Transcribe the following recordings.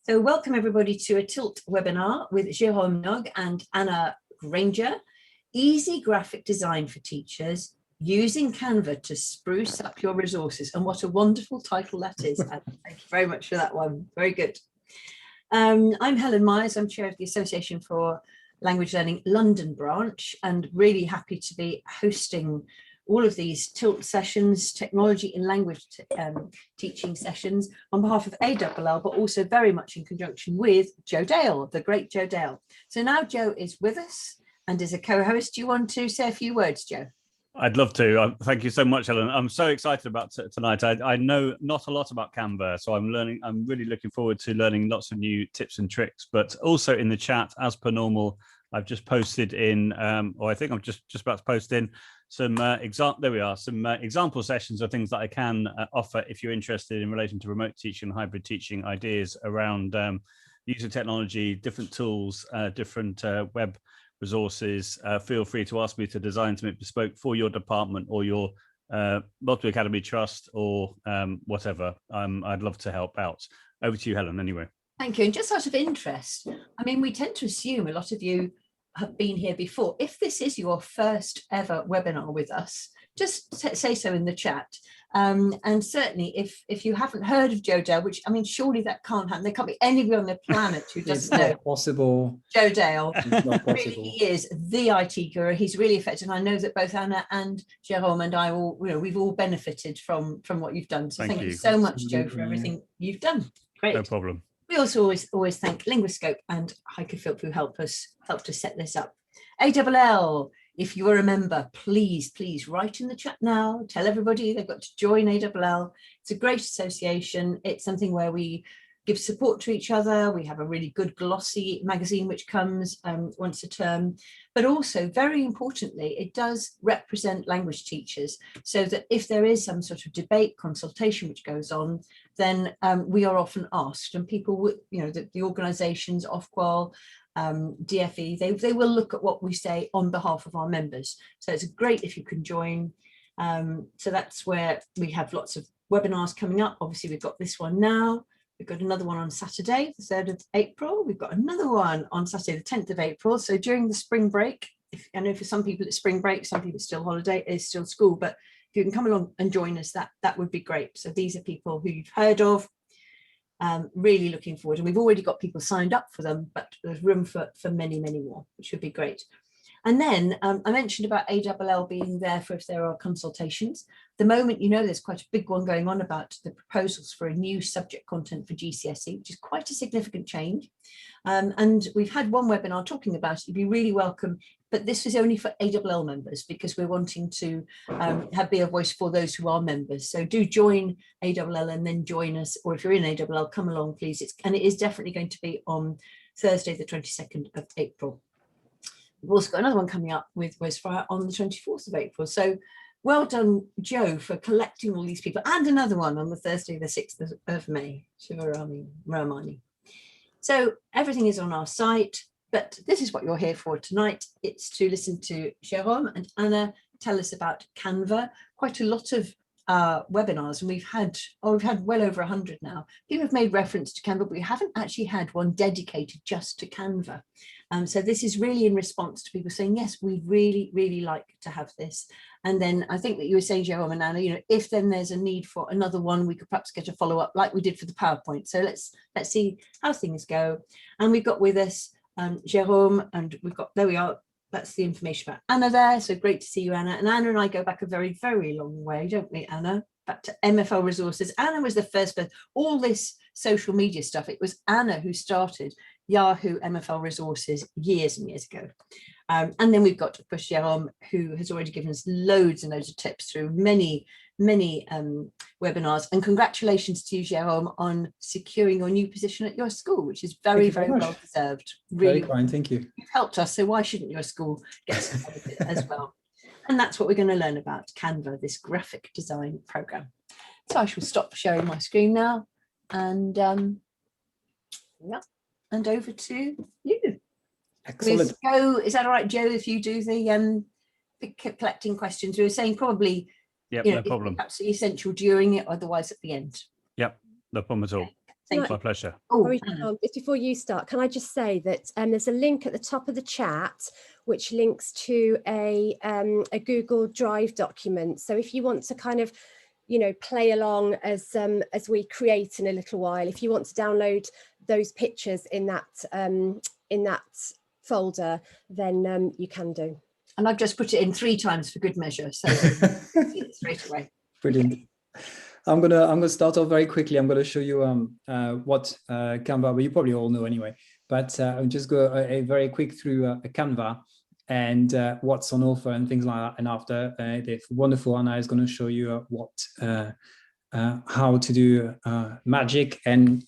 So welcome everybody to a Tilt webinar with Jerôme Nog and Anna Grainger. Easy graphic design for teachers using Canva to spruce up your resources. And what a wonderful title that is. Thank you very much for that one. Very good. I'm Helen Myers. I'm chair of the Association for Language Learning London branch, and really happy to be hosting all of these Tilt sessions, technology in language teaching sessions on behalf of ALL, but also very much in conjunction with Joe Dale, the great Joe Dale. So now Joe is with us and is a co-host. Do you want to say a few words, Joe? I'd love to. Thank you so much, Helen. I'm so excited about tonight. I know not a lot about Canva, so I'm really looking forward to learning lots of new tips and tricks, but also in the chat, as per normal, I've just posted in, or I think I'm just about to post in some example sessions of things that I can offer if you're interested in relation to remote teaching, hybrid teaching ideas around using technology, different tools, different web resources. Feel free to ask me to design something bespoke for your department or your multi-academy trust or whatever. I'd love to help out. Over to you, Helen, anyway. Thank you. And just out of interest, I mean, we tend to assume a lot of you have been here before. If this is your first ever webinar with us, just say so in the chat. And certainly if you haven't heard of Joe Dale, which I mean, surely that can't happen. There can't be anybody on the planet who doesn't know possible. Joe Dale. It's not possible. Really, he is the IT guru. He's really effective. And I know that both Anna and Jerome and I all, we've all benefited from what you've done. So thank you so much, Joe, for everything you've done. Great. No problem. We also always thank Linguiscope and Hyperlinks who helped us set this up. ALL, if you are a member, please write in the chat now. Tell everybody they've got to join ALL. It's a great association. It's something where we give support to each other. We have a really good glossy magazine which comes once a term, but also very importantly, it does represent language teachers, so that if there is some sort of debate, consultation which goes on, then we are often asked, and people would, the organisations, Ofqual, DFE, they will look at what we say on behalf of our members. So it's great if you can join. So that's where we have lots of webinars coming up. Obviously, we've got this one now. We've got another one on Saturday, the 3rd of April. We've got another one on Saturday, the 10th of April. So during the spring break, I know for some people it's spring break, some people it's still holiday, it's still school, but if you can come along and join us, that would be great. So these are people who you've heard of, really looking forward. And we've already got people signed up for them, but there's room for many, many more, which would be great. And then I mentioned about ALL being there for if there are consultations. The moment, there's quite a big one going on about the proposals for a new subject content for GCSE, which is quite a significant change. And we've had one webinar talking about it. You'd be really welcome, but this is only for ALL members because we're wanting to be a voice for those who are members. So do join ALL and then join us, or if you're in ALL, come along, please. And it is definitely going to be on Thursday, the 22nd of April. We've also got another one coming up with Westfire on the 24th of April. So well done, Joe, for collecting all these people, and another one on the Thursday, the 6th of May. Ramani. So everything is on our site, but this is what you're here for tonight. It's to listen to Jerome and Anna tell us about Canva. Quite a lot of webinars, and we've had well over 100 now. People have made reference to Canva, but we haven't actually had one dedicated just to Canva. So this is really in response to people saying, yes, we really like to have this. And then I think that you were saying, Jerome and Anna, if then there's a need for another one, we could perhaps get a follow-up like we did for the PowerPoint. So let's see how things go. And we've got with us Jerome, and there we are. That's the information about Anna there. So great to see you, Anna. And Anna and I go back a very, very long way, don't we, Anna? Back to MFL resources. Anna was the first person, all this social media stuff. It was Anna who started Yahoo MFL resources years and years ago. And then we've got, of course, Jerome, who has already given us loads and loads of tips through many webinars. And congratulations to you, Jerome, on securing your new position at your school, which is very well deserved. Really, very kind, thank you. You've helped us, so why shouldn't your school get some of it as well? And that's what we're going to learn about Canva, this graphic design program. So I shall stop sharing my screen now, and and over to you. Excellent. Joe, is that all right, Joe, if you do the collecting questions? We were saying probably, no problem. Absolutely essential during it, otherwise at the end. Yep, no problem at all. Thank My you. pleasure. Oh, Sorry, just before you start, can I just say that there's a link at the top of the chat which links to a Google Drive document. So if you want to kind of, you know, play along as we create in a little while, if you want to download those pictures in that folder, then you can do. and I've just put it in 3 times for good measure, so see it straight away. Brilliant. I'm gonna start off very quickly. I'm gonna show you what Canva, but you probably all know anyway. But I'll just go a very quick through Canva and what's on offer and things like that. And after the wonderful Anna is going to show you how to do magic. And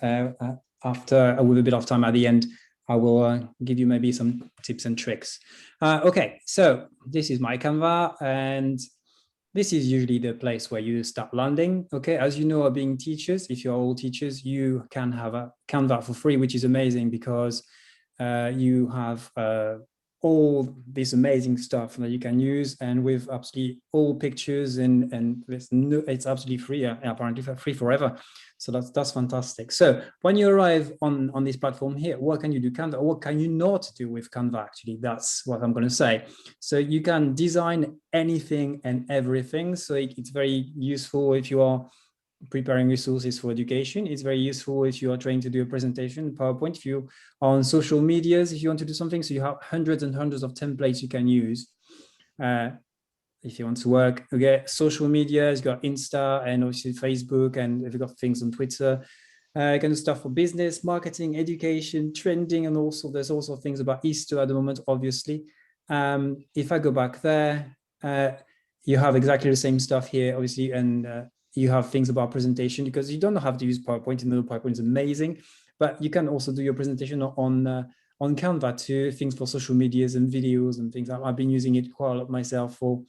after with a bit of time at the end, I will give you maybe some tips and tricks. Okay, so this is my Canva, and this is usually the place where you start landing. Okay, as you know, being teachers, if you're all teachers, you can have a Canva for free, which is amazing because you have all this amazing stuff that you can use, and with absolutely all pictures, and it's absolutely free, apparently free forever. So that's fantastic. So when you arrive on this platform here, what can you do Canva? What can you not do with Canva? Actually, that's what I'm going to say. So you can design anything and everything. So it's very useful if you are preparing resources for education. It's very useful if you are trying to do a presentation, PowerPoint, if you are on social medias, if you want to do something. So you have hundreds and hundreds of templates you can use. If you want to work, okay, social media, you've got Insta and obviously Facebook, and if you've got things on Twitter, kind of stuff for business, marketing, education, trending, and also there's also things about Easter at the moment, obviously. If I go back there, you have exactly the same stuff here, obviously, and you have things about presentation, because you don't have to use PowerPoint. You know, PowerPoint is amazing, but you can also do your presentation on Canva to things for social medias and videos and things. I've been using it quite a lot myself for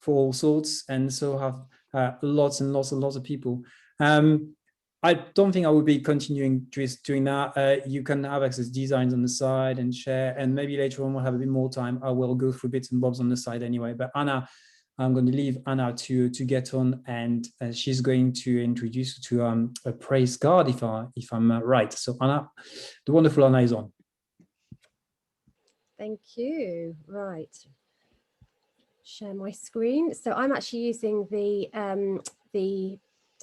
all sorts, and so have lots and lots and lots of people. I don't think I will be continuing just doing that. You can have access designs on the side and share, and maybe later on we'll have a bit more time. I will go through bits and bobs on the side anyway. But Anna, I'm going to leave Anna to get on, and she's going to introduce you to a praise card, if I'm right. So Anna, the wonderful Anna is on. Thank you. Right. Share my screen. So I'm actually using the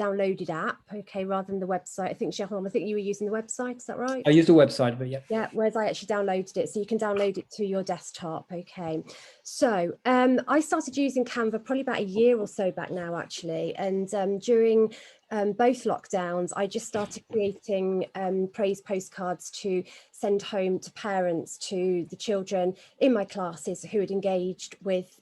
downloaded app, okay, rather than the website. I think Jerôme, I think you were using the website, is that right? I use the website, but yeah. Yeah, whereas I actually downloaded it, so you can download it to your desktop, okay. So I started using Canva probably about a year or so back now, actually, and during both lockdowns, I just started creating praise postcards to send home to parents, to the children in my classes who had engaged with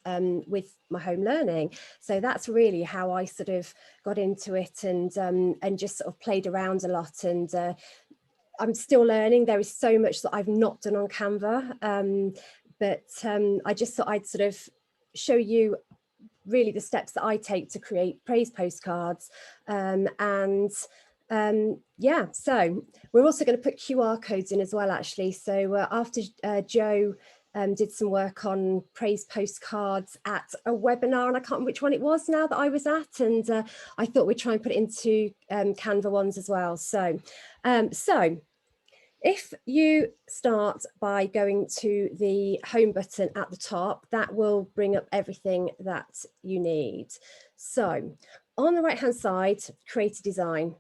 my home learning. So that's really how I sort of got into it, and just sort of played around a lot. And I'm still learning. There is so much that I've not done on Canva, but I just thought I'd sort of show you really the steps that I take to create praise postcards. Yeah, so we're also going to put QR codes in as well, actually. So after Joe did some work on praise postcards at a webinar, and I can't remember which one it was now that I was at, and I thought we'd try and put it into Canva ones as well. So if you start by going to the home button at the top, that will bring up everything that you need. So on the right hand side, create a design.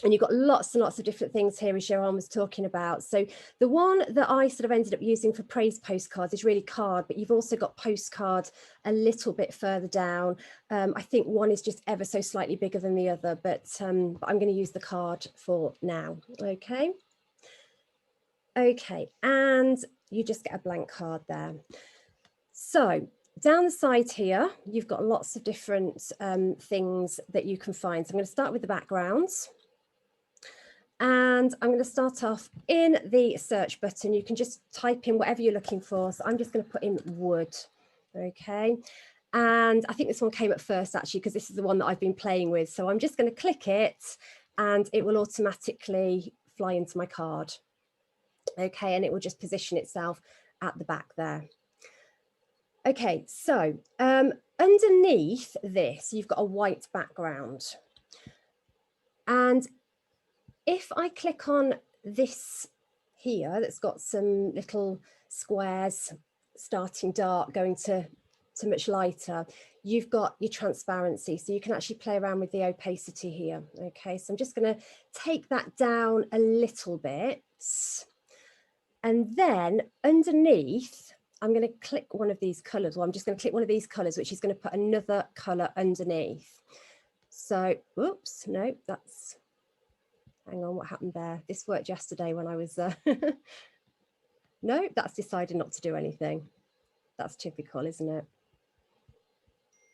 And you've got lots and lots of different things here, as Jerôme was talking about. So the one that I sort of ended up using for praise postcards is really card, but you've also got postcard a little bit further down. I think one is just ever so slightly bigger than the other, but I'm going to use the card for now. Okay. Okay, and you just get a blank card there. So down the side here, you've got lots of different things that you can find. So I'm going to start with the backgrounds. And I'm going to start off in the search button. You can just type in whatever you're looking for. So I'm just going to put in wood. Okay. And I think this one came up first, actually, because this is the one that I've been playing with. So I'm just going to click it and it will automatically fly into my card. Okay, and it will just position itself at the back there. Okay, so underneath this, you've got a white background. And if I click on this here, that's got some little squares starting dark, going to much lighter, you've got your transparency. So you can actually play around with the opacity here. Okay, so I'm just going to take that down a little bit. And then underneath, I'm going to click one of these colors. Well, I'm just going to click one of these colors, which is going to put another color underneath. So, oops, no, that's, hang on, what happened there? This worked yesterday when I was, no, that's decided not to do anything. That's typical, isn't it?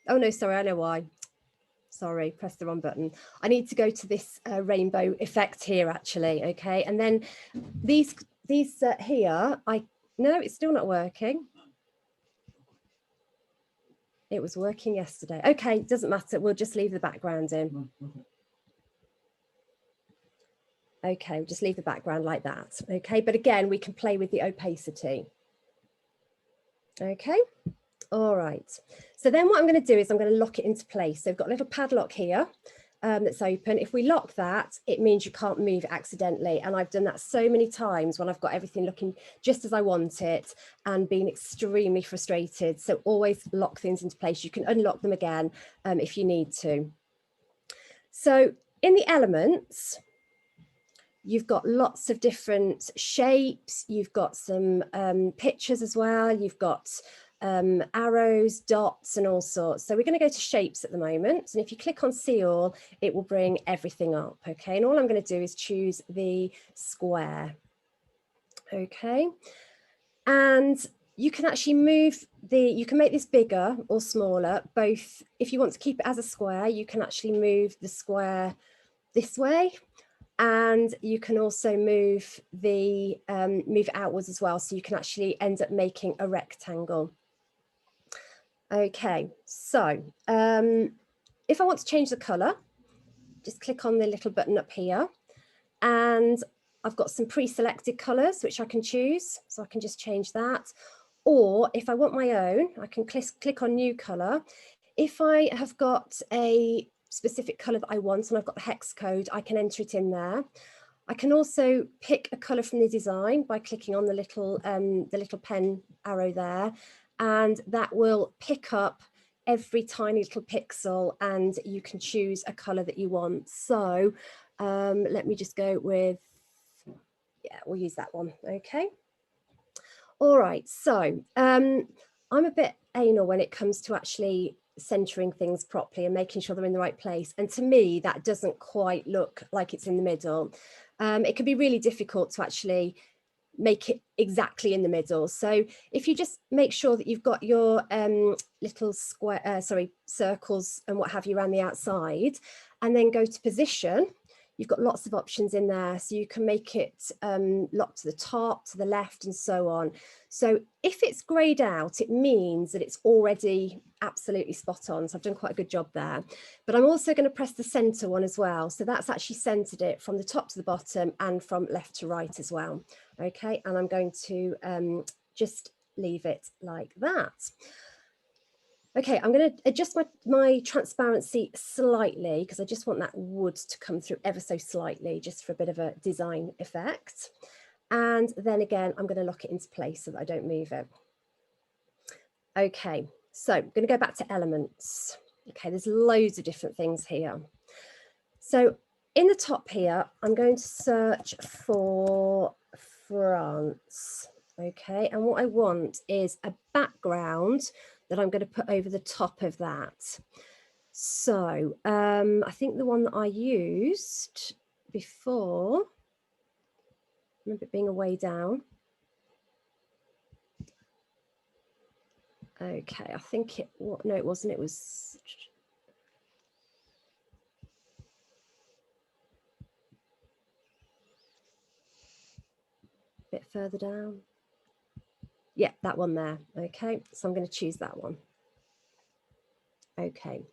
Oh no, sorry, I know why. Sorry, press the wrong button. I need to go to this rainbow effect here actually, okay? And then these here, no, it's still not working. It was working yesterday. Okay, doesn't matter, we'll just leave the background in. Okay, we'll just leave the background like that, okay? But again, we can play with the opacity. Okay. All right, so then what I'm going to do is I'm going to lock it into place. So I've got a little padlock here that's open. If we lock that, it means you can't move accidentally. And I've done that so many times when I've got everything looking just as I want it and been extremely frustrated. So always lock things into place. You can unlock them again if you need to. So in the elements, you've got lots of different shapes. You've got some pictures as well. You've got arrows, dots, and all sorts. So we're going to go to shapes at the moment. And if you click on see all, it will bring everything up. Okay. And all I'm going to do is choose the square. Okay. And you can actually move you can make this bigger or smaller, both. If you want to keep it as a square, you can actually move the square this way. And you can also move move it outwards as well. So you can actually end up making a rectangle. Okay, so if I want to change the color, just click on the little button up here. And I've got some pre-selected colors, which I can choose. So I can just change that. Or if I want my own, I can click on new color. If I have got a specific color that I want and I've got the hex code, I can enter it in there. I can also pick a color from the design by clicking on the little pen arrow there, and that will pick up every tiny little pixel and you can choose a color that you want. So let me just go with, yeah, we'll use that one. Okay. All right, so I'm a bit anal when it comes to actually centering things properly and making sure they're in the right place. And to me, that doesn't quite look like it's in the middle. It can be really difficult to actually make it exactly in the middle. So if you just make sure that you've got your little square, circles and what have you around the outside, and then go to position, you've got lots of options in there. So you can make it lock to the top, to the left, and so on. So if it's grayed out, it means that it's already absolutely spot on. So I've done quite a good job there. But I'm also going to press the center one as well. So that's actually centered it from the top to the bottom and from left to right as well. Okay, and I'm going to just leave it like that. Okay, I'm going to adjust my transparency slightly because I just want that wood to come through ever so slightly, just for a bit of a design effect. And then again, I'm going to lock it into place so that I don't move it. Okay, so I'm going to go back to elements. Okay, there's loads of different things here. So in the top here, I'm going to search for France. Okay, and what I want is a background that I'm going to put over the top of that. So I think the one that I used before, I remember it being a way down. Okay, I think it, no, it wasn't, it was, a bit further down. Yeah, that one there. Okay, so I'm going to choose that one. Okay.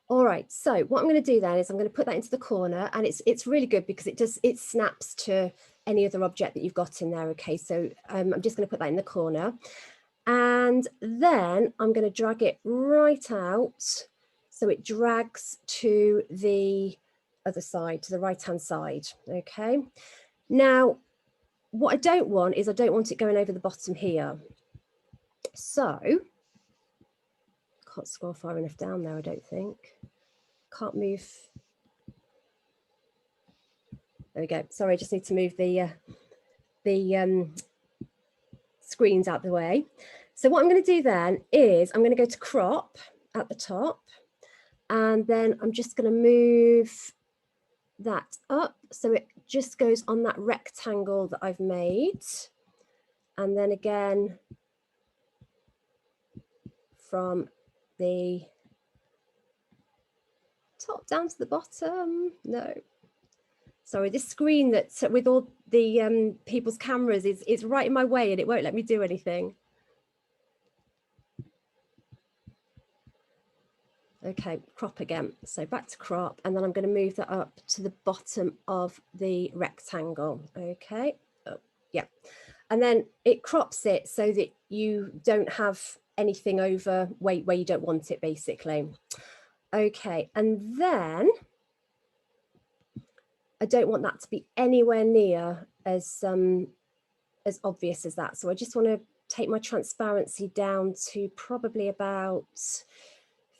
All right, so what I'm going to do then is I'm going to put that into the corner, and it's really good because it snaps to any other object that you've got in there. Okay, so I'm just going to put that in the corner, and then I'm going to drag it right out so it drags to the other side, to the right-hand side, okay? Now, what I don't want is I don't want it going over the bottom here. So, can't scroll far enough down there, I don't think. Can't move. There we go. Sorry, I just need to move the screens out the way. So what I'm going to do then is I'm going to go to crop at the top, and then I'm just going to move that up so it just goes on that rectangle that I've made. And then again, from the top down to the bottom. No, sorry, this screen that's with all the people's cameras is right in my way and it won't let me do anything. Okay, crop again. So back to crop, and then I'm going to move that up to the bottom of the rectangle. Okay, oh, yeah. And then it crops it so that you don't have anything over where you don't want it, basically. Okay, and then I don't want that to be anywhere near as obvious as that. So I just want to take my transparency down to probably about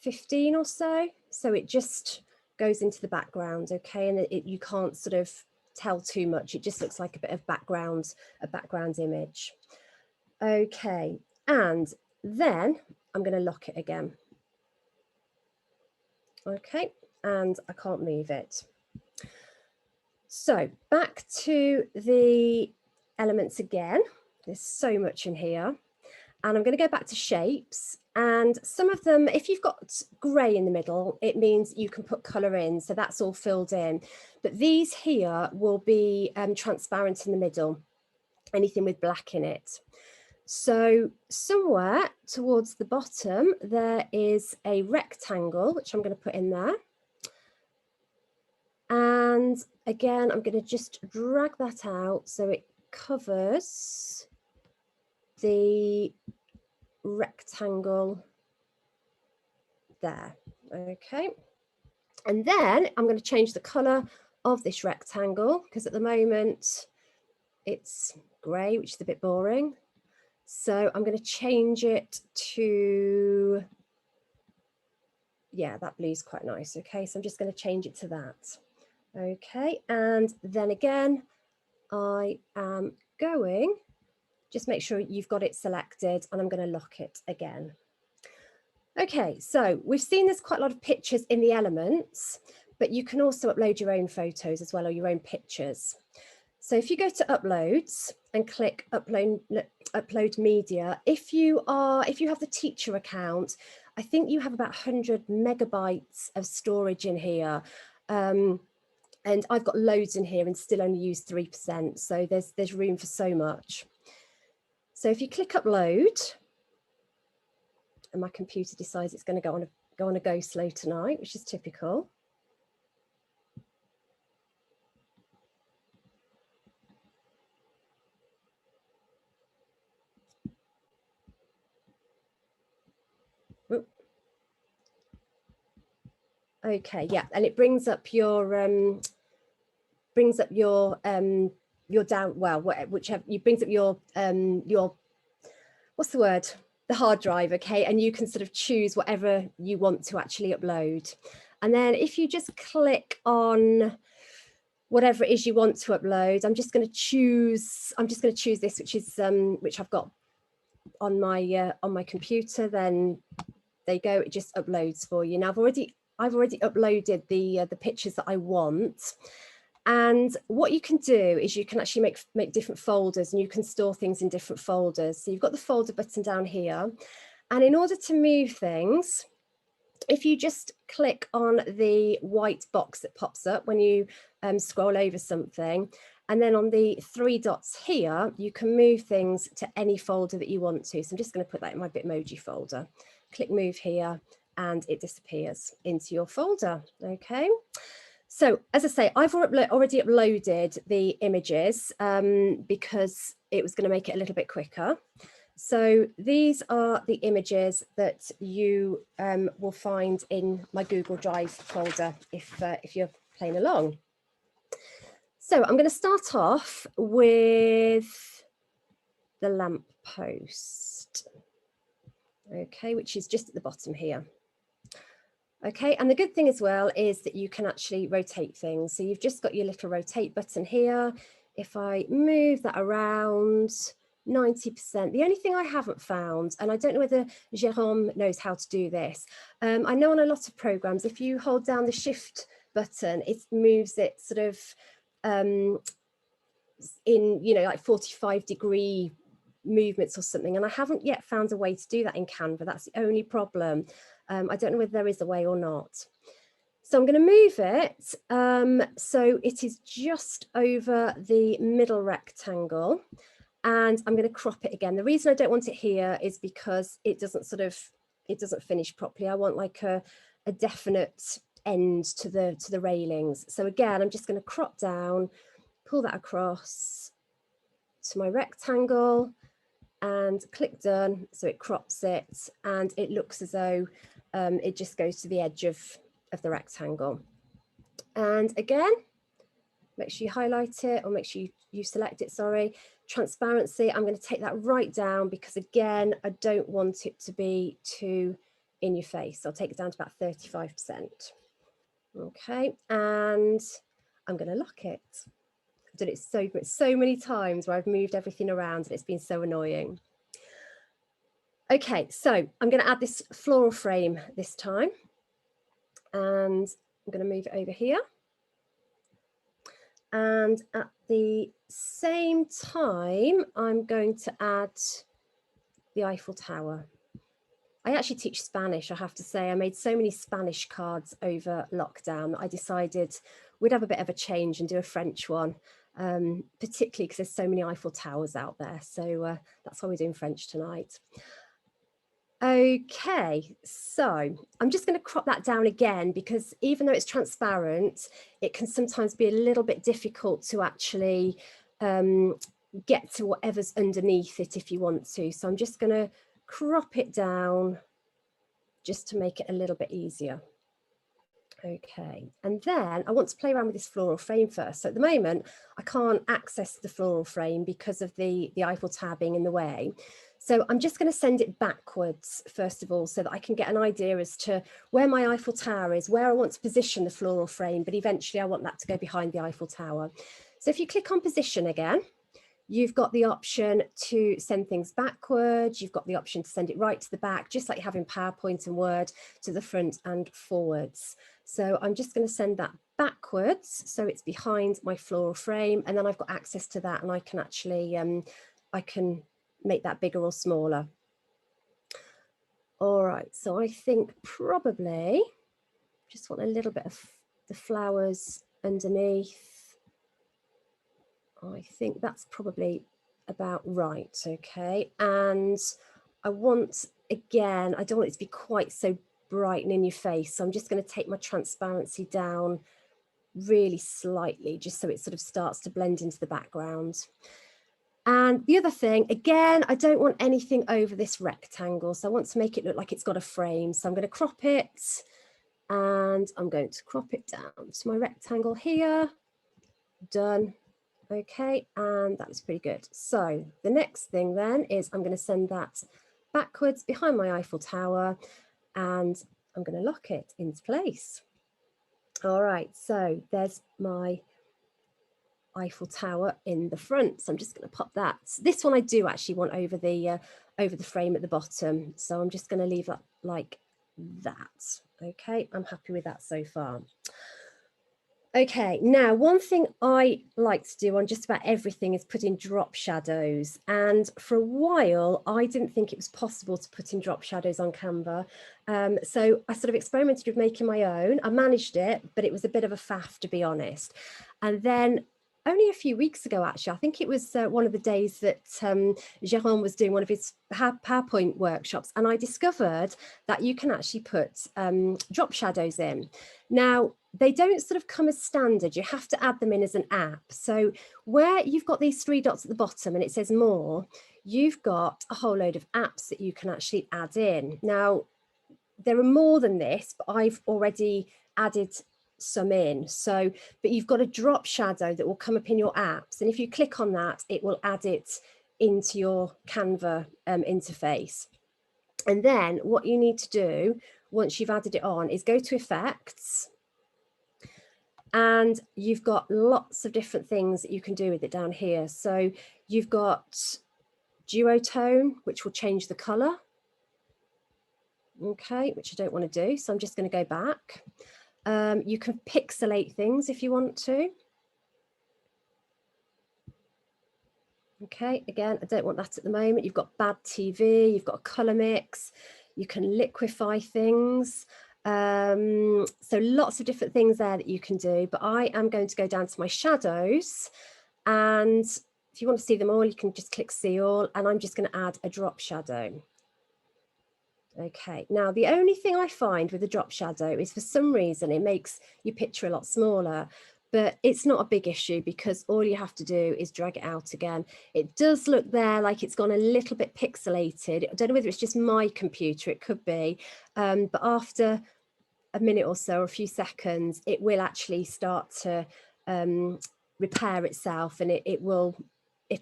15 or so. So it just goes into the background, okay? And you can't sort of tell too much. It just looks like a bit of a background image. Okay, and then I'm going to lock it again. Okay, and I can't move it. So back to the elements again. There's so much in here. And I'm going to go back to shapes, and some of them, if you've got grey in the middle, it means you can put colour in, so that's all filled in. But these here will be transparent in the middle, anything with black in it. So somewhere towards the bottom, there is a rectangle, which I'm going to put in there. And again, I'm going to just drag that out so it covers the rectangle there. Okay, and then I'm going to change the color of this rectangle, because at the moment it's grey, which is a bit boring. So I'm going to change it to, yeah, that blue's quite nice. Okay, so I'm just going to change it to that. Okay, and then again, I am going, just make sure you've got it selected, and I'm going to lock it again. Okay, so we've seen there's quite a lot of pictures in the elements, but you can also upload your own photos as well, or your own pictures. So if you go to uploads and click upload media, if you have the teacher account, I think you have about 100 megabytes of storage in here. And I've got loads in here and still only use 3%. So there's room for so much. So if you click upload, and my computer decides it's going to go on a go slow tonight, which is typical. Okay, yeah, and it brings up your down, well, whichever, it brings up your what's the word, the hard drive. Okay, and you can sort of choose whatever you want to actually upload, and then if you just click on whatever it is you want to upload, I'm just going to choose this, which is which I've got on my computer. Then there you go, it just uploads for you. Now I've already uploaded the pictures that I want. And what you can do is you can actually make different folders, and you can store things in different folders. So you've got the folder button down here. And in order to move things, if you just click on the white box that pops up when you scroll over something, and then on the 3 dots here, you can move things to any folder that you want to. So I'm just going to put that in my Bitmoji folder. Click move here, and it disappears into your folder. Okay. So as I say, I've already uploaded the images because it was going to make it a little bit quicker. So these are the images that you will find in my Google Drive folder if you're playing along. So I'm going to start off with the lamp post, okay, which is just at the bottom here. Okay, and the good thing as well is that you can actually rotate things. So you've just got your little rotate button here. If I move that around 90%, the only thing I haven't found, and I don't know whether Jerôme knows how to do this. I know on a lot of programs, if you hold down the shift button, it moves it sort of in, you know, like 45-degree movements or something. And I haven't yet found a way to do that in Canva. That's the only problem. I don't know whether there is a way or not. So I'm going to move it so it is just over the middle rectangle, and I'm going to crop it again. The reason I don't want it here is because it doesn't finish properly. I want like a definite end to the railings. So again, I'm just going to crop down, pull that across to my rectangle and click done. So it crops it and it looks as though it just goes to the edge of the rectangle. And again, make sure you highlight it, or make sure you select it, sorry. Transparency, I'm going to take that right down because again, I don't want it to be too in your face. I'll take it down to about 35%. Okay, and I'm going to lock it. I've done it so many times where I've moved everything around and it's been so annoying. Okay, so I'm going to add this floral frame this time, and I'm going to move it over here. And at the same time, I'm going to add the Eiffel Tower. I actually teach Spanish, I have to say. I made so many Spanish cards over lockdown that I decided we'd have a bit of a change and do a French one, particularly because there's so many Eiffel Towers out there. So that's why we're doing French tonight. Okay, so I'm just going to crop that down again because even though it's transparent, it can sometimes be a little bit difficult to actually get to whatever's underneath it if you want to. So I'm just going to crop it down just to make it a little bit easier. Okay, and then I want to play around with this floral frame first. So at the moment, I can't access the floral frame because of the Eiffel Tower being in the way. So I'm just going to send it backwards, first of all, so that I can get an idea as to where my Eiffel Tower is, where I want to position the floral frame, but eventually I want that to go behind the Eiffel Tower. So if you click on position again, you've got the option to send things backwards. You've got the option to send it right to the back, just like you have in PowerPoint and Word, to the front and forwards. So I'm just going to send that backwards so it's behind my floral frame, and then I've got access to that and I can actually, I can make that bigger or smaller. All right, so I think probably just want a little bit of the flowers underneath. I think that's probably about right, okay. And I want, again, I don't want it to be quite so bright and in your face, so I'm just going to take my transparency down really slightly, just so it sort of starts to blend into the background. And the other thing, again, I don't want anything over this rectangle, so I want to make it look like it's got a frame. So I'm going to crop it, and I'm going to crop it down to my rectangle here. Done. Okay, and that was pretty good. So the next thing then is I'm going to send that backwards behind my Eiffel Tower, and I'm going to lock it into place. All right, so there's my Eiffel Tower in the front. So I'm just going to pop that. This one I do actually want over the frame at the bottom. So I'm just going to leave that like that. Okay, I'm happy with that so far. Okay, now one thing I like to do on just about everything is put in drop shadows. And for a while, I didn't think it was possible to put in drop shadows on Canva. So I sort of experimented with making my own. I managed it, but it was a bit of a faff, to be honest. And then only a few weeks ago, actually, I think it was one of the days that Jerôme was doing one of his PowerPoint workshops, and I discovered that you can actually put drop shadows in. Now, they don't sort of come as standard. You have to add them in as an app. So where you've got these three dots at the bottom and it says more, you've got a whole load of apps that you can actually add in. Now, there are more than this, but I've already added some in. So, but you've got a drop shadow that will come up in your apps. And if you click on that, it will add it into your Canva interface. And then what you need to do once you've added it on is go to effects. And you've got lots of different things that you can do with it down here. So you've got duotone, which will change the color. Okay, which I don't want to do. So I'm just going to go back. You can pixelate things if you want to. Okay, again, I don't want that at the moment. You've got bad TV, you've got a color mix, you can liquefy things. So lots of different things there that you can do, but I am going to go down to my shadows, and if you want to see them all, you can just click see all, and I'm just going to add a drop shadow. Okay, now the only thing I find with a drop shadow is for some reason it makes your picture a lot smaller, but it's not a big issue because all you have to do is drag it out again. It does look there like it's gone a little bit pixelated. I don't know whether it's just my computer, it could be, but after a minute or so, or a few seconds, it will actually start to repair itself, and it'll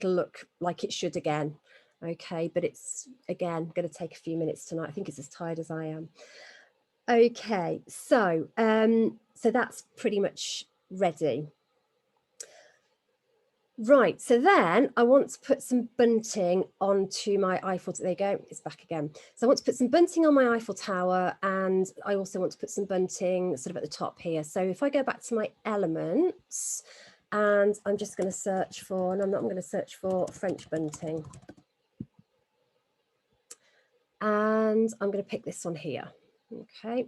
look like it should again. Okay, but it's again going to take a few minutes tonight. I think it's as tired as I am. Okay, so so that's pretty much ready. Right, so then I want to put some bunting onto my Eiffel. There you go, it's back again. So I want to put some bunting on my Eiffel Tower, and I also want to put some bunting sort of at the top here. So if I go back to my elements, and I'm just going to search for, and I'm going to search for French bunting. And I'm going to pick this one here. Okay.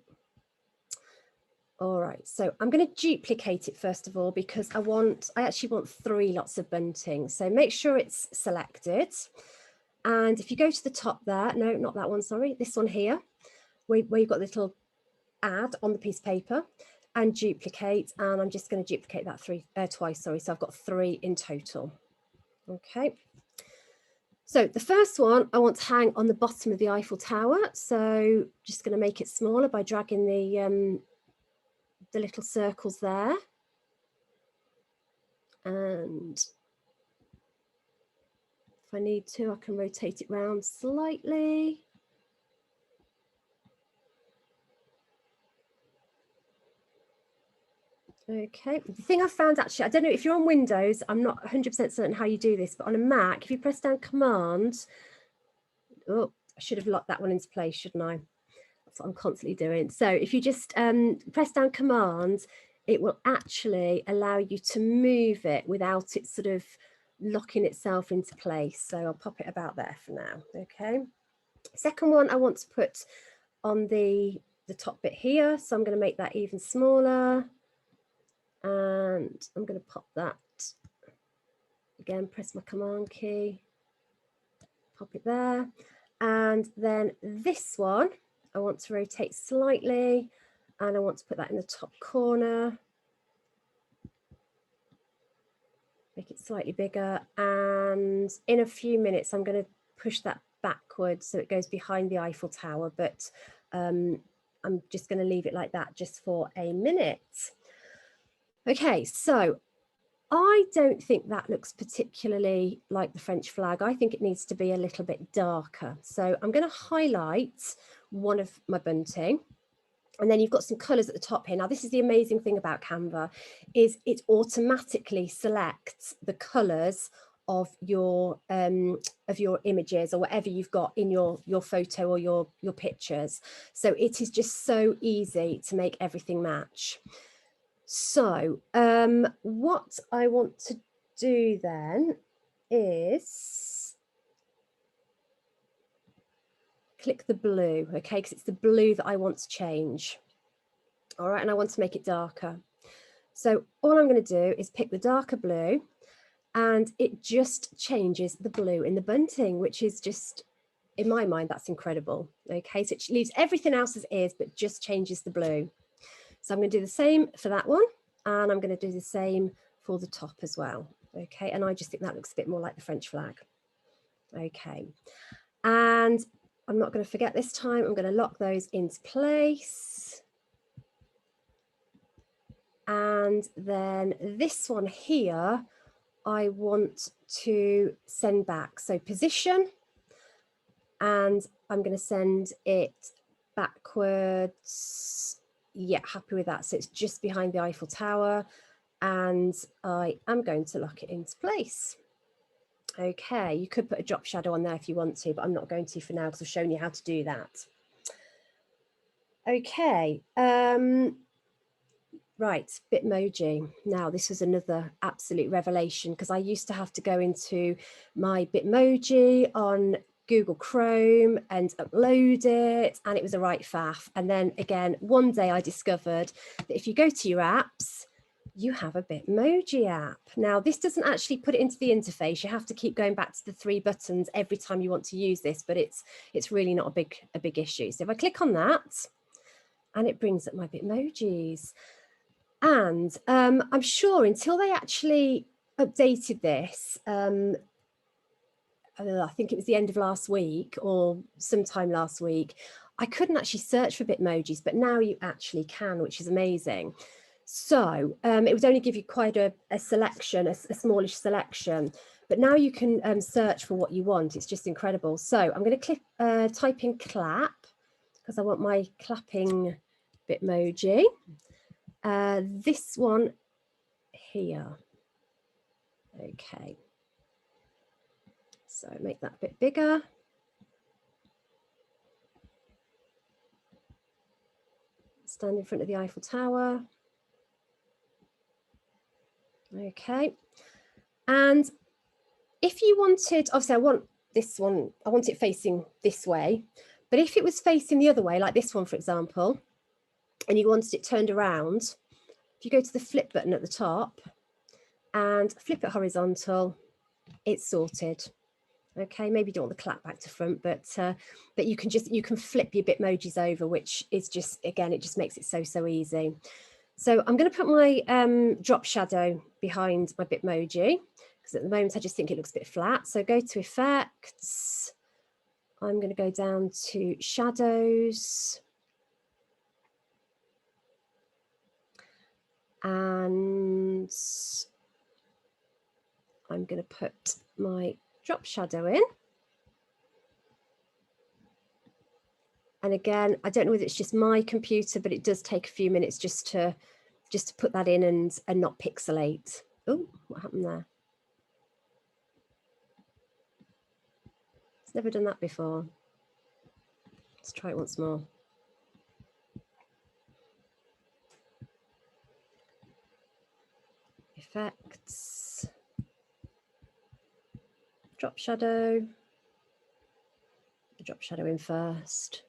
All right, so I'm going to duplicate it first of all, because I actually want 3 lots of bunting. So make sure it's selected. And if you go to the top there, no, not that one, sorry, this one here, where you've got a little ad on the piece of paper, and duplicate. And I'm just going to duplicate that twice, sorry. So I've got 3 in total. Okay. So the first one I want to hang on the bottom of the Eiffel Tower. So just going to make it smaller by dragging the little circles there. And if I need to, I can rotate it round slightly. Okay, the thing I found actually, I don't know if you're on Windows, I'm not 100% certain how you do this, but on a Mac, if you press down Command, oh, I should have locked that one into place, shouldn't I? That's what I'm constantly doing. So if you just press down Command, it will actually allow you to move it without it sort of locking itself into place. So I'll pop it about there for now. Okay. Second one I want to put on the top bit here. So I'm going to make that even smaller. And I'm going to pop that again, press my Command key, pop it there. And then this one, I want to rotate slightly, and I want to put that in the top corner. Make it slightly bigger. And in a few minutes, I'm going to push that backwards so it goes behind the Eiffel Tower, but I'm just going to leave it like that just for a minute. Okay, so I don't think that looks particularly like the French flag. I think it needs to be a little bit darker. So I'm going to highlight one of my bunting, and then you've got some colours at the top here. Now, this is the amazing thing about Canva, is it automatically selects the colours of your images or whatever you've got in your photo or your pictures. So it is just so easy to make everything match. So what I want to do then is click the blue, okay, because it's the blue that I want to change. All right, and I want to make it darker. So all I'm going to do is pick the darker blue, and it just changes the blue in the bunting, which is just, in my mind, that's incredible. Okay, so it leaves everything else as is, but just changes the blue. So I'm going to do the same for that one, and I'm going to do the same for the top as well. Okay, and I just think that looks a bit more like the French flag. Okay, and I'm not going to forget this time. I'm going to lock those into place. And then this one here, I want to send back. So position, and I'm going to send it backwards. Yeah, happy with that. So it's just behind the Eiffel Tower, and I am going to lock it into place. Okay, you could put a drop shadow on there if you want to, but I'm not going to for now because I've shown you how to do that. Okay, right, Bitmoji. Now, this was another absolute revelation because I used to have to go into my Bitmoji on Google Chrome and upload it, and it was a right faff. And then again, one day I discovered that if you go to your apps, you have a Bitmoji app. Now, this doesn't actually put it into the interface. You have to keep going back to the 3 buttons every time you want to use this, but it's really not a big issue. So if I click on that, and it brings up my Bitmojis. And I'm sure until they actually updated this, I think it was the end of last week or sometime last week, I couldn't actually search for Bitmojis, but now you actually can, which is amazing. So it would only give you quite a selection, a smallish selection, but now you can search for what you want. It's just incredible. So I'm going to type in clap because I want my clapping Bitmoji. This one here. Okay. So make that a bit bigger. Stand in front of the Eiffel Tower. Okay. And if you wanted, obviously I want this one, I want it facing this way, but if it was facing the other way, like this one, for example, and you wanted it turned around, if you go to the flip button at the top and flip it horizontal, it's sorted. Okay, maybe you don't want the clap back to front, but you can flip your Bitmojis over, which is just, again, it just makes it so easy. So I'm going to put my drop shadow behind my Bitmoji because at the moment I just think it looks a bit flat. So go to effects. I'm going to go down to shadows. And I'm going to put my drop shadow in. And again, I don't know whether it's just my computer, but it does take a few minutes just to put that in and not pixelate. Oh, what happened there? It's never done that before. Let's try it once more. Effects. Drop shadow. Drop shadow in first.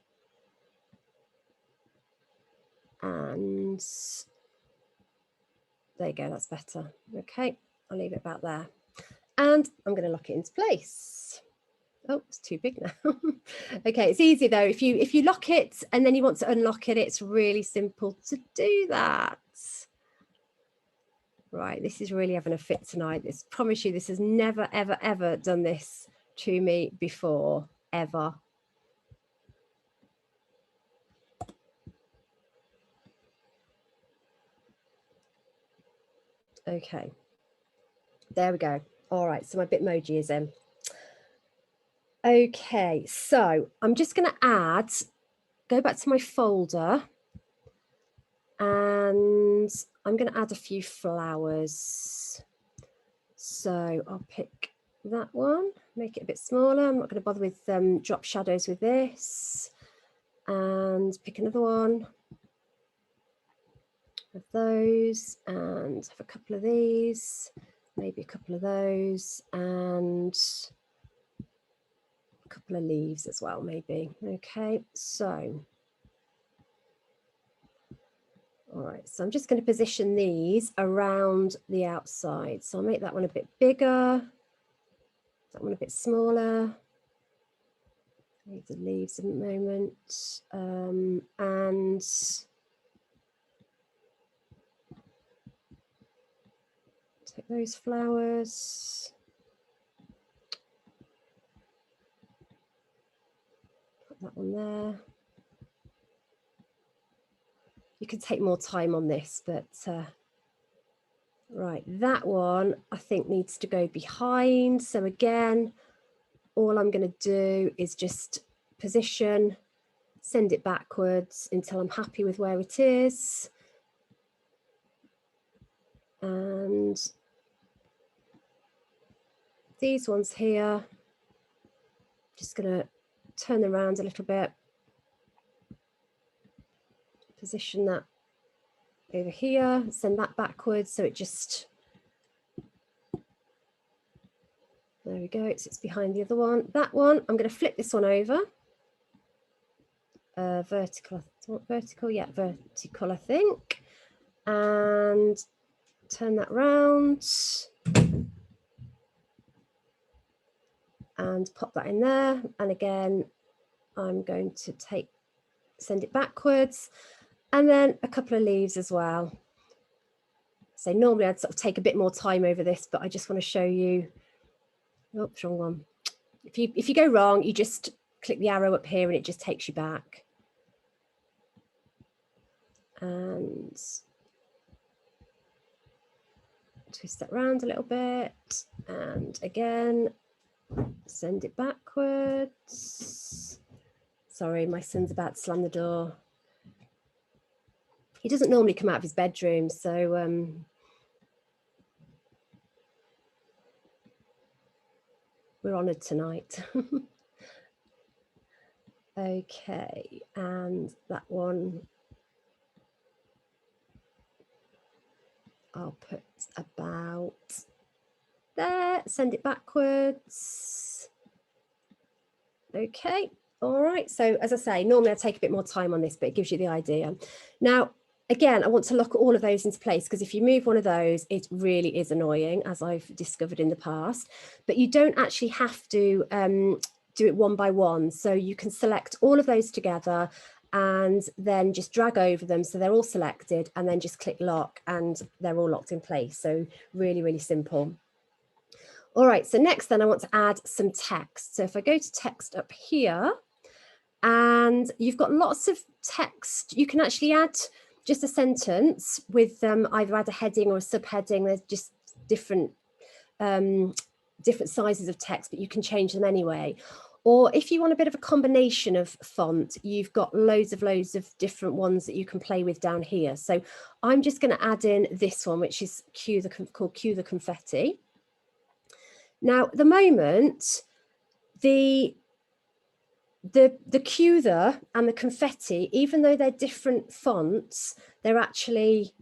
And there you go, that's better. Okay, I'll leave it about there. And I'm going to lock it into place. Oh, it's too big now. Okay, it's easy though. If you lock it and then you want to unlock it, it's really simple to do that. Right, this is really having a fit tonight. I promise you, this has never, ever done this to me before, ever. Okay, there we go. All right, so my Bitmoji is in. Okay, so I'm just going to go back to my folder, and I'm going to add a few flowers. So I'll pick that one, make it a bit smaller. I'm not going to bother with drop shadows with this, and pick another one of those, and have a couple of these, maybe a couple of those, and a couple of leaves as well, maybe. Okay, so all right, so I'm just going to position these around the outside. So I'll make that one a bit bigger, that one a bit smaller. Leave the leaves in a moment, and take those flowers, put that one there. You could take more time on this, but Right, that one I think needs to go behind. So again, all I'm going to do is just position, send it backwards until I'm happy with where it is. And these ones here, just going to turn them around a little bit, position that over here, send that backwards so it just, there we go, so it's behind the other one. That one, I'm going to flip this one over. Vertical, yeah, vertical I think, and turn that round and pop that in there. And again, I'm going to send it backwards, and then a couple of leaves as well. So normally I'd sort of take a bit more time over this, but I just want to show you. Oops, wrong one. If you go wrong, you just click the arrow up here and it just takes you back. And twist that round a little bit. And again, send it backwards. Sorry, my son's about to slam the door. He doesn't normally come out of his bedroom, so we're honoured tonight. Okay, and that one I'll put about there, send it backwards. Okay, all right. So as I say, normally I take a bit more time on this, but it gives you the idea. Now, again, I want to lock all of those into place, because if you move one of those, it really is annoying, as I've discovered in the past. But you don't actually have to do it one by one. So you can select all of those together and then just drag over them so they're all selected, and then just click lock and they're all locked in place. So really, really simple. All right, so next then I want to add some text. So if I go to text up here, and you've got lots of text, you can actually add just a sentence with either add a heading or a subheading. There's just different sizes of text, but you can change them anyway. Or if you want a bit of a combination of font, you've got loads of different ones that you can play with down here. So I'm just going to add in this one, which is called Cue the Confetti. Now, at the moment, the cue the and the confetti, even though they're different fonts, they're actually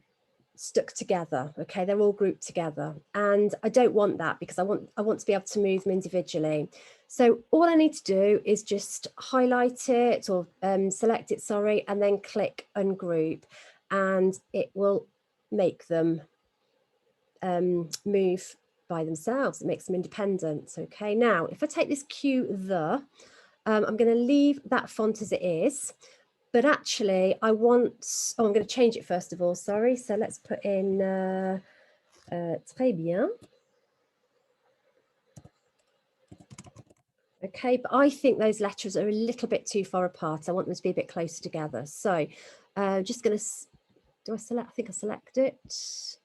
stuck together. Okay, they're all grouped together, and I don't want that, because I want to be able to move them individually. So all I need to do is just highlight it, or select it, sorry, and then click ungroup, and it will make them move by themselves. It makes them independent. Okay, now if I take this cue the, I'm going to leave that font as it is, but actually I want, I'm going to change it first of all, sorry. So let's put in très bien. Okay, but I think those letters are a little bit too far apart. I want them to be a bit closer together. So just going to, do I select, I think I select it,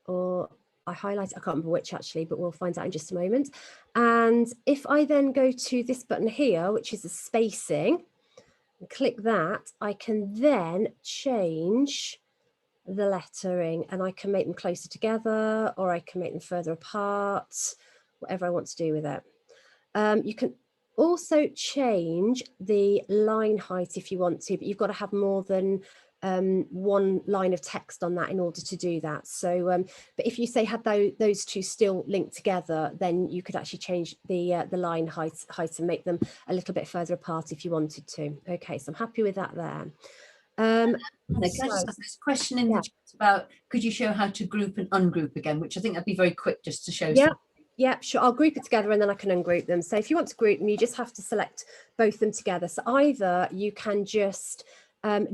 or I highlight it, I can't remember which actually, but we'll find out in just a moment. And if I then go to this button here, which is the spacing, and click that, I can then change the lettering, and I can make them closer together, or I can make them further apart, whatever I want to do with it. You can also change the line height if you want to, but you've got to have more than one line of text on that in order to do that. So but if you say had those two still linked together, then you could actually change the line height and make them a little bit further apart if you wanted to. Okay, so I'm happy with that there. Can I just ask this question in the chat about, could you show how to group and ungroup again, which I think that'd be very quick just to show. Yeah, sure. I'll group it together and then I can ungroup them. So if you want to group them, you just have to select both of them together. So either you can just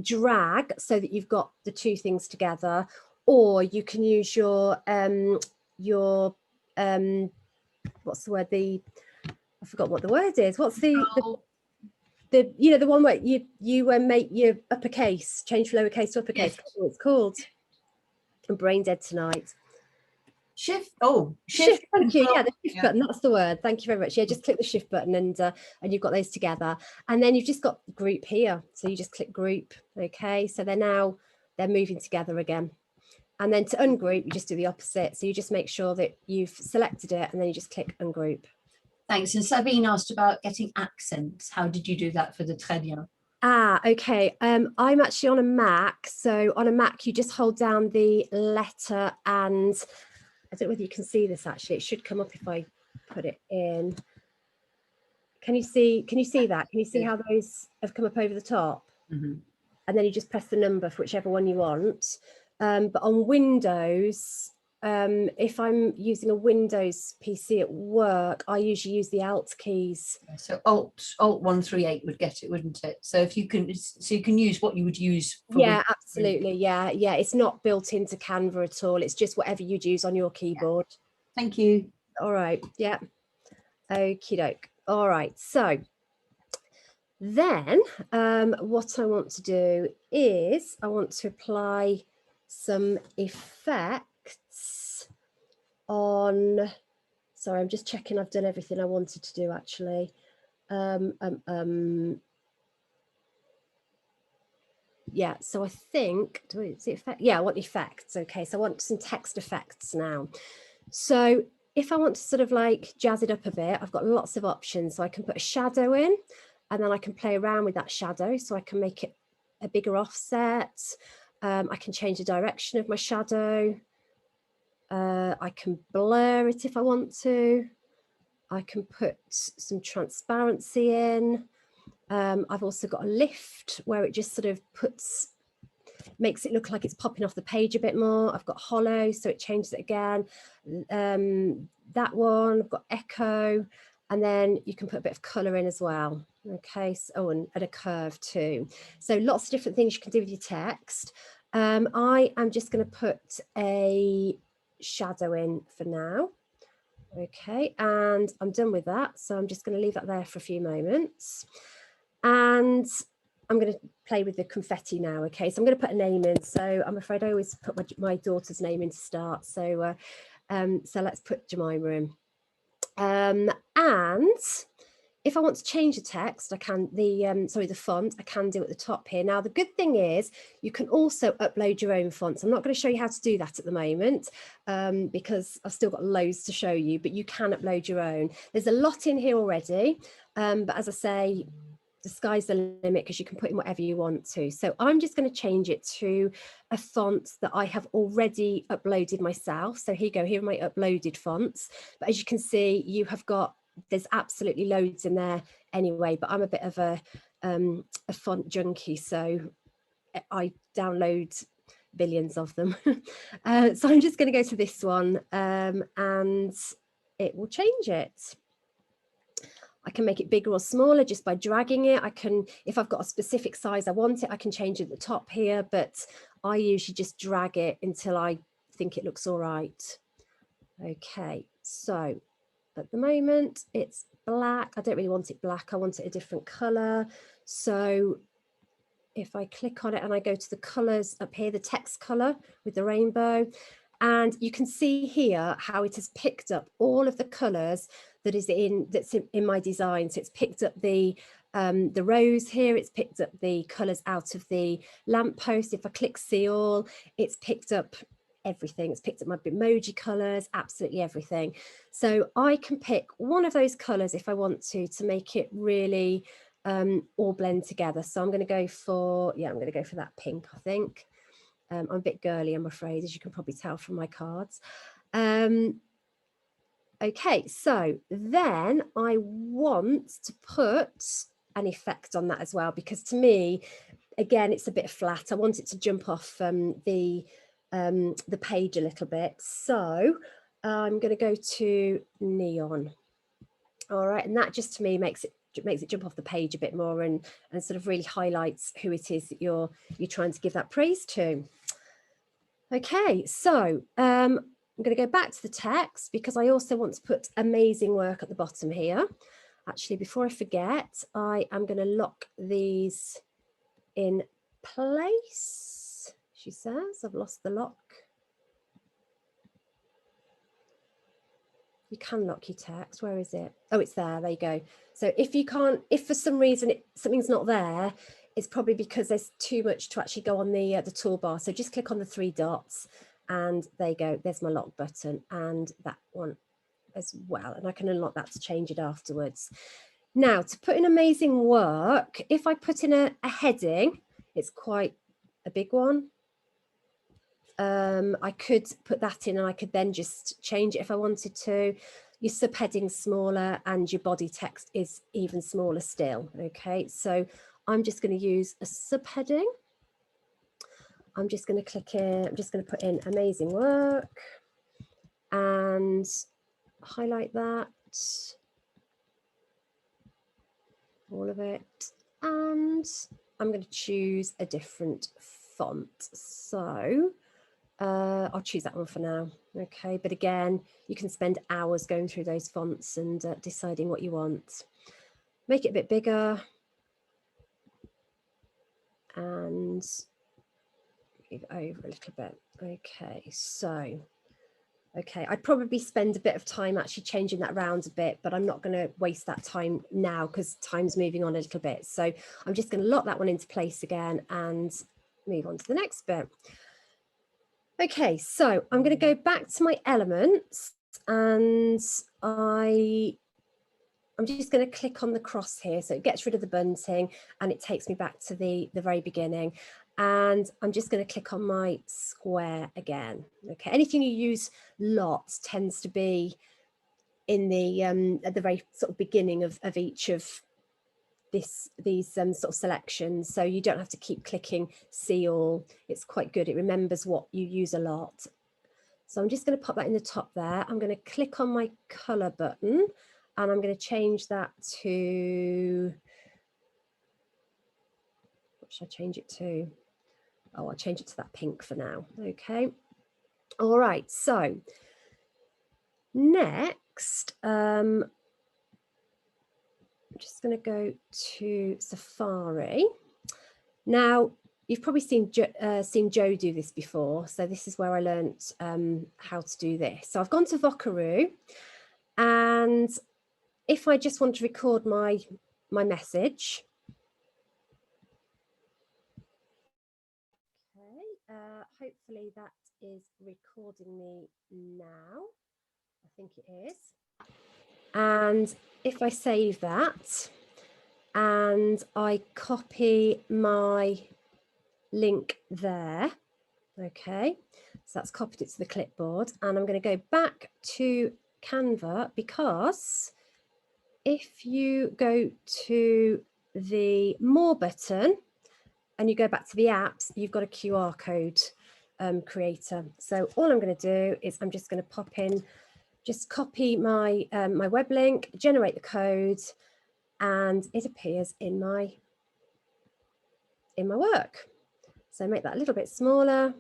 drag so that you've got the two things together, or you can use your what's the word, I forgot what the word is. What's the you know, the one where you make your uppercase change from lowercase to uppercase. Yes. It's called. I'm brain dead tonight. Shift. Thank you. Yeah, the shift Yeah. button. That's the word. Thank you very much. Yeah, just click the shift button and you've got those together. And then you've just got group here. So you just click group. Okay. So they're moving together again. And then to ungroup, you just do the opposite. So you just make sure that you've selected it and then you just click ungroup. Thanks. And Sabine asked about getting accents. How did you do that for the très bien? Okay. I'm actually on a Mac. So on a Mac, you just hold down the letter, and I don't know whether you can see this actually. It should come up if I put it in. Can you see that? Can you see how those have come up over the top? Mm-hmm. And then you just press the number for whichever one you want. But on Windows, if I'm using a Windows PC at work, I usually use the Alt keys. So Alt 138 would get it, wouldn't it? So if you can, you can use what you would use. For Yeah, Windows. absolutely. Yeah. It's not built into Canva at all. It's just whatever you'd use on your keyboard. Yeah. Thank you. All right. Yeah. Okie doke. All right. So then what I want to do is I want to apply some effects on, sorry, I'm just checking I've done everything I wanted to do actually. Yeah, so I think, I want effects. Okay, so I want some text effects now. So if I want to sort of like jazz it up a bit, I've got lots of options. So I can put a shadow in, and then I can play around with that shadow. So I can make it a bigger offset. I can change the direction of my shadow. I can blur it if I want to. I can put some transparency in. I've also got a lift where it just sort of makes it look like it's popping off the page a bit more. I've got hollow, so it changes it again. That one, I've got echo, and then you can put a bit of color in as well. Okay, so, and a curve too. So lots of different things you can do with your text. I am just going to put a shadow in for now. Okay, and I'm done with that. So I'm just going to leave that there for a few moments. And I'm going to play with the confetti now. Okay, so I'm going to put a name in. So I'm afraid I always put my daughter's name in to start. So so let's put Jemima in. And if I want to change the text, I can, the font, I can do at the top here. Now, the good thing is you can also upload your own fonts. I'm not going to show you how to do that at the moment because I've still got loads to show you, but you can upload your own. There's a lot in here already, but as I say, the sky's the limit because you can put in whatever you want to. So I'm just going to change it to a font that I have already uploaded myself. So here you go, here are my uploaded fonts. But as you can see, you have got, there's absolutely loads in there anyway, but I'm a bit of a font junkie, so I download billions of them. So I'm just going to go to this one and it will change it. I can make it bigger or smaller just by dragging it. I can, if I've got a specific size I want it, I can change it at the top here, but I usually just drag it until I think it looks all right. Okay, so at the moment it's black. I don't really want it black. I want it a different color. So if I click on it and I go to the colors up here, the text color with the rainbow, and you can see here how it has picked up all of the colors that's in my design. So it's picked up the rose here, it's picked up the colors out of the lamppost. If I click see all, it's picked up everything. It's picked up my emoji colors, absolutely everything. So I can pick one of those colors if I want to make it really all blend together. So I'm going to go for, I'm going to go for that pink, I think. I'm a bit girly, I'm afraid, as you can probably tell from my cards. Okay, so then I want to put an effect on that as well, because to me, again, it's a bit flat. I want it to jump off the page a little bit. So I'm going to go to neon. All right, and that just to me makes it jump off the page a bit more and sort of really highlights who it is that you're trying to give that praise to. Okay, so I'm going to go back to the text because I also want to put amazing work at the bottom here. Actually, before I forget, I am going to lock these in place. She says, I've lost the lock. You can lock your text. Where is it? Oh, it's there. There you go. So if you can't, if for some reason something's not there, it's probably because there's too much to actually go on the toolbar. So just click on the 3 dots and there you go. There's my lock button and that one as well. And I can unlock that to change it afterwards. Now to put in amazing work, if I put in a heading, it's quite a big one. I could put that in and I could then just change it if I wanted to. Your subheading's smaller and your body text is even smaller still. Okay, so I'm just going to use a subheading. I'm just going to click in, I'm just going to put in amazing work and highlight that, all of it, and I'm going to choose a different font. So I'll choose that one for now. Okay, but again, you can spend hours going through those fonts and deciding what you want. Make it a bit bigger and move over a little bit. Okay, so okay, I'd probably spend a bit of time actually changing that around a bit, but I'm not going to waste that time now because time's moving on a little bit. So I'm just going to lock that one into place again and move on to the next bit. Okay, so I'm going to go back to my elements and I'm just going to click on the cross here. So it gets rid of the bunting and it takes me back to the very beginning. And I'm just going to click on my square again. Okay, anything you use lots tends to be in the at the very sort of beginning of each of these sort of selections, so you don't have to keep clicking see all. It's quite good, it remembers what you use a lot. So I'm just going to pop that in the top there. I'm going to click on my color button and I'm going to change that to, what should I change it to? Oh, I'll change it to that pink for now. Okay, all right, so next I'm just going to go to Safari. Now, you've probably seen Joe do this before. So this is where I learnt how to do this. So I've gone to Vocaroo, and if I just want to record my message. Okay, hopefully that is recording me now. I think it is. And if I save that and I copy my link there, okay, so that's copied it to the clipboard, and I'm going to go back to Canva, because if you go to the More button and you go back to the apps, you've got a QR code creator. So all I'm going to do is I'm just going to pop in, just copy my my web link, generate the code, and it appears in my work. So make that a little bit smaller,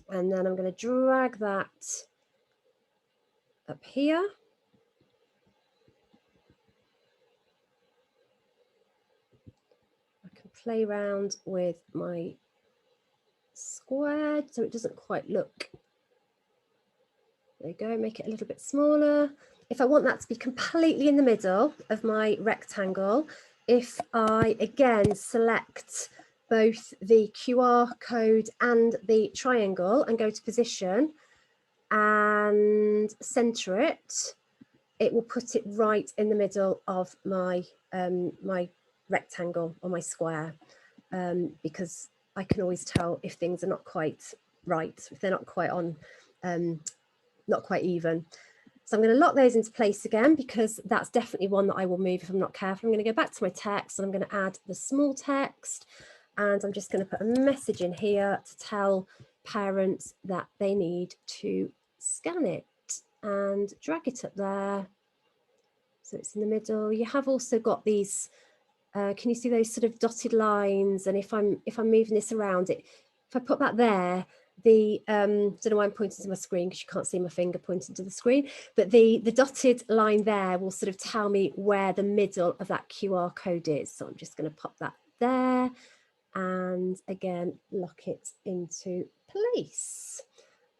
and then I'm going to drag that up here. I can play around with my square so it doesn't quite look. There you go, make it a little bit smaller. If I want that to be completely in the middle of my rectangle, if I again select both the QR code and the triangle and go to position and center it, it will put it right in the middle of my my rectangle or my square, because I can always tell if things are not quite right, if they're not quite on, not quite even. So I'm going to lock those into place again, because that's definitely one that I will move if I'm not careful. I'm going to go back to my text and I'm going to add the small text, and I'm just going to put a message in here to tell parents that they need to scan it, and drag it up there so it's in the middle. You have also got these, can you see those sort of dotted lines? And if I'm moving this around, it, if I put that there, the don't know why I'm pointing to my screen because you can't see my finger pointing to the screen, but the dotted line there will sort of tell me where the middle of that QR code is. So I'm just going to pop that there and again lock it into place.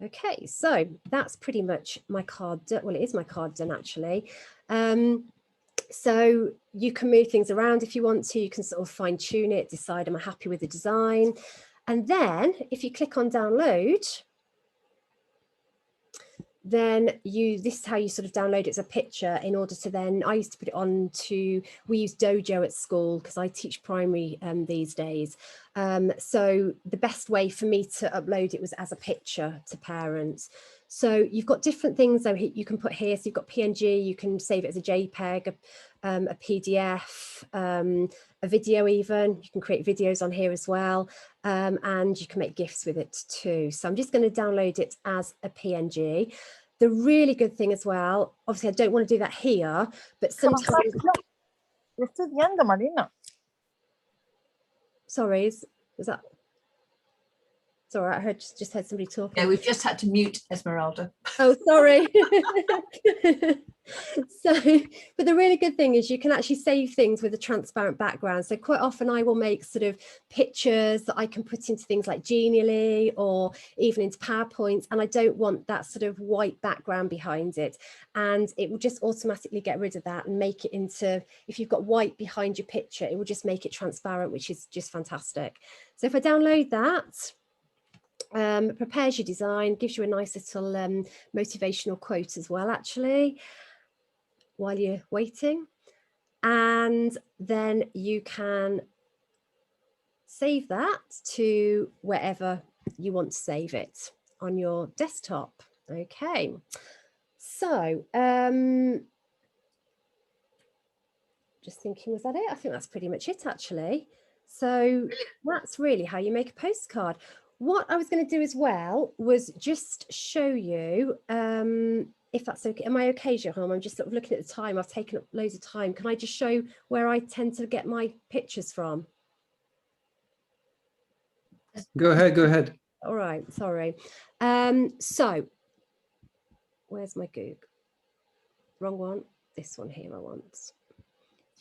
Okay, so that's pretty much my card. Well, it is my card done actually. So you can move things around if you want to. You can sort of fine tune it, decide am I happy with the design. And then if you click on download, then this is how you sort of download it as a picture in order to then, I used to put it on to, we use Dojo at school because I teach primary these days. So the best way for me to upload it was as a picture to parents. So you've got different things that you can put here. So you've got PNG, you can save it as a JPEG, a PDF, a video even. You can create videos on here as well. And you can make GIFs with it too. So I'm just going to download it as a PNG. The really good thing as well, obviously I don't want to do that here, but sometimes... Sorry, is that... It's all right, I heard, just heard somebody talking. Yeah, we've just had to mute Esmeralda. Oh, sorry. So, but the really good thing is you can actually save things with a transparent background. So quite often I will make sort of pictures that I can put into things like Genially or even into PowerPoint, and I don't want that sort of white background behind it. And it will just automatically get rid of that and make it into, if you've got white behind your picture, it will just make it transparent, which is just fantastic. So if I download that, prepares your design, gives you a nice little motivational quote as well, actually, while you're waiting. And then you can save that to wherever you want to save it on your desktop. Okay, so just thinking, was that it? I think that's pretty much it, actually. So that's really how you make a postcard. What I was going to do as well was just show you, if that's okay. Am I okay, Jerome? I'm just sort of looking at the time. I've taken up loads of time. Can I just show where I tend to get my pictures from? Go ahead, go ahead. All right, sorry. So where's my Google? Wrong one. This one here I want.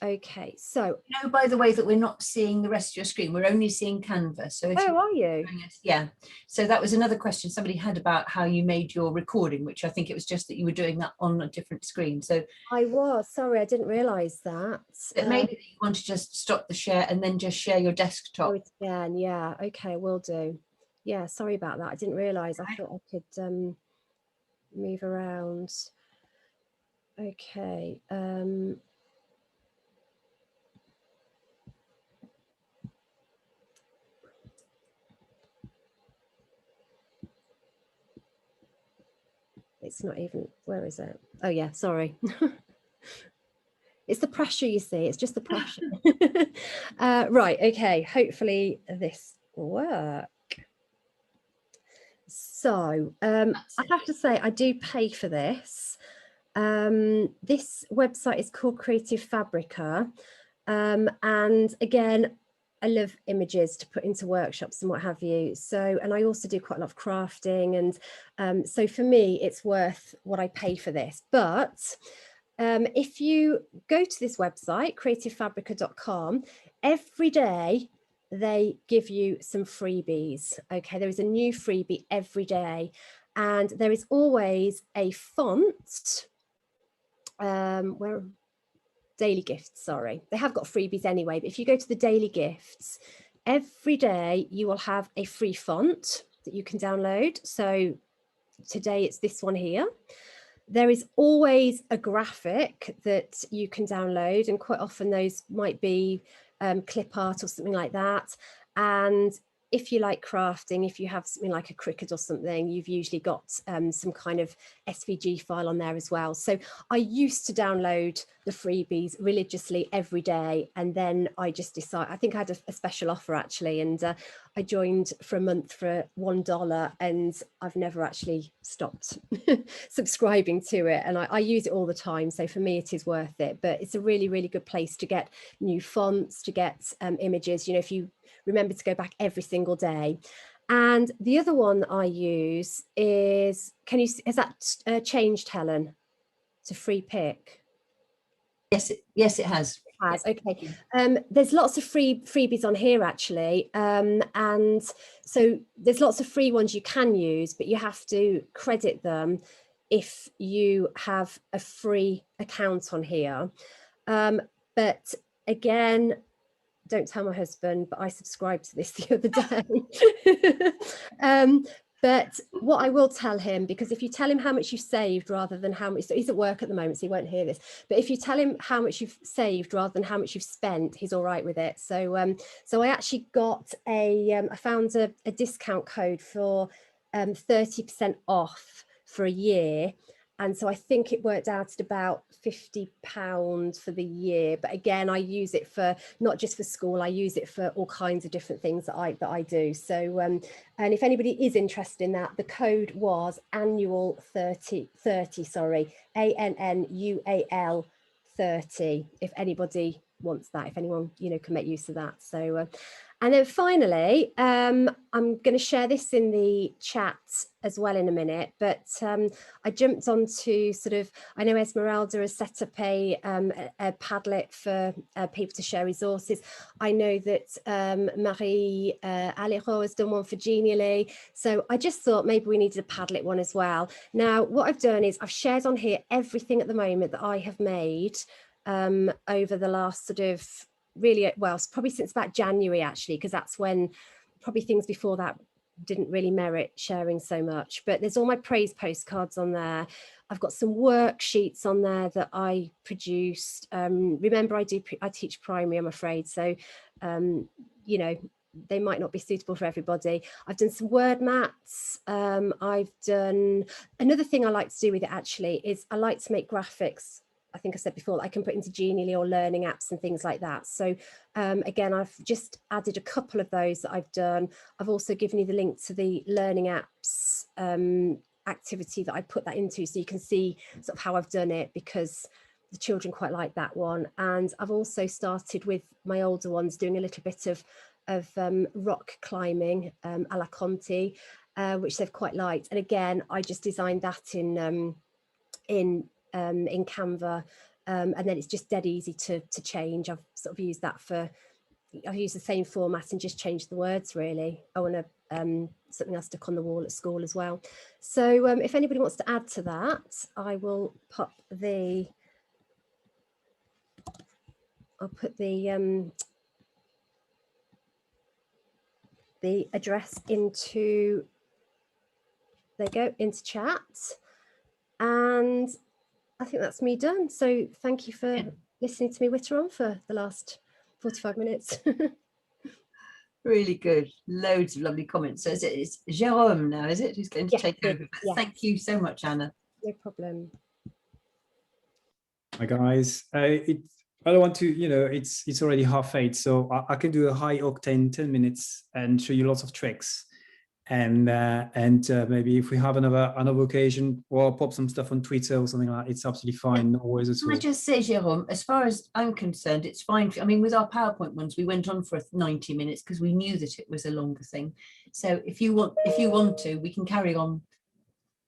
Okay, so You know, by the way, that we're not seeing the rest of your screen. We're only seeing Canva. So if are you? Yeah. So that was another question somebody had about how you made your recording, which I think it was just that you were doing that on a different screen. So I was, sorry, I didn't realize that. It may be that you want to just stop the share and then just share your desktop. Oh, it's again, yeah. Okay, will do. Yeah, sorry about that. I didn't realize. I thought I could move around. Okay. It's not even, where is it? Oh yeah, sorry. It's the pressure, you see, it's just the pressure. Right, okay, hopefully this will work. So I have to say I do pay for this. This website is called Creative Fabrica. And again, I love images to put into workshops and what have you. So, and I also do quite a lot of crafting. And so for me, it's worth what I pay for this. But if you go to this website, creativefabrica.com, every day they give you some freebies. Okay, there is a new freebie every day. And there is always a font, daily gifts, sorry. They have got freebies anyway, but if you go to the daily gifts, every day you will have a free font that you can download. So today it's this one here. There is always a graphic that you can download, and quite often those might be clip art or something like that. And if you like crafting, if you have something like a Cricut or something, you've usually got some kind of SVG file on there as well. So I used to download the freebies religiously every day. And then I just decided, I think I had a special offer actually. And I joined for a month for $1 and I've never actually stopped subscribing to it. And I use it all the time. So for me, it is worth it. But it's a really, really good place to get new fonts, to get images. You know, if you remember to go back every single day. And the other one I use is, has that changed, Helen, to free pick? Yes, it has. has. Okay. There's lots of freebies on here actually, and so there's lots of free ones you can use, but you have to credit them if you have a free account on here. But again, don't tell my husband, but I subscribed to this the other day. But what I will tell him, because if you tell him how much you've saved rather than how much, so he's at work at the moment, so he won't hear this, but if you tell him how much you've saved rather than how much you've spent, he's all right with it. So so I actually got I found a discount code for 30% off for a year. And so I think it worked out at about £50 for the year. But again, I use it for not just for school, I use it for all kinds of different things that I do. So and if anybody is interested in that, the code was annual 30, sorry, ANNUAL 30, if anybody wants that, if anyone, you know, can make use of that. So and then finally, I'm going to share this in the chat as well in a minute, but I jumped onto sort of, I know Esmeralda has set up a Padlet for people to share resources. I know that Marie Alero has done one for Genially. So I just thought maybe we needed a Padlet one as well. Now, what I've done is I've shared on here everything at the moment that I have made over the last sort of, really, well, probably since about January actually, because that's when probably things before that didn't really merit sharing so much. But there's all my praise postcards on there. I've got some worksheets on there that I produced. Remember, I teach primary, I'm afraid, so you know, they might not be suitable for everybody. I've done some word mats. I've done, another thing I like to do with it actually is I like to make graphics. I think I said before, I can put into Genially or learning apps and things like that. So again, I've just added a couple of those that I've done. I've also given you the link to the learning apps activity that I put that into, so you can see sort of how I've done it, because the children quite like that one. And I've also started with my older ones doing a little bit of rock climbing a la Conti, which they've quite liked. And again, I just designed that in Canva, and then it's just dead easy to change. I've sort of used that for, I've used the same format and just changed the words really. I want to something I stuck on the wall at school as well. So if anybody wants to add to that, I will pop the, I'll put the address into, there you go, into chat. And I think that's me done. So thank you for listening to me witter on for the last 45 minutes. Really good. Loads of lovely comments. So it's Jerome now, is it? Who's going to take over? Yeah. Thank you so much, Anna. No problem. Hi guys. I don't want to, you know, it's already 8:30, so I can do a high octane 10 minutes and show you lots of tricks. And maybe if we have another occasion, or I'll pop some stuff on Twitter or something like that, it's absolutely fine. No worries at all. Can I just say, Jerome, as far as I'm concerned, it's fine. I mean, with our PowerPoint ones, we went on for 90 minutes because we knew that it was a longer thing. So if you want to, we can carry on.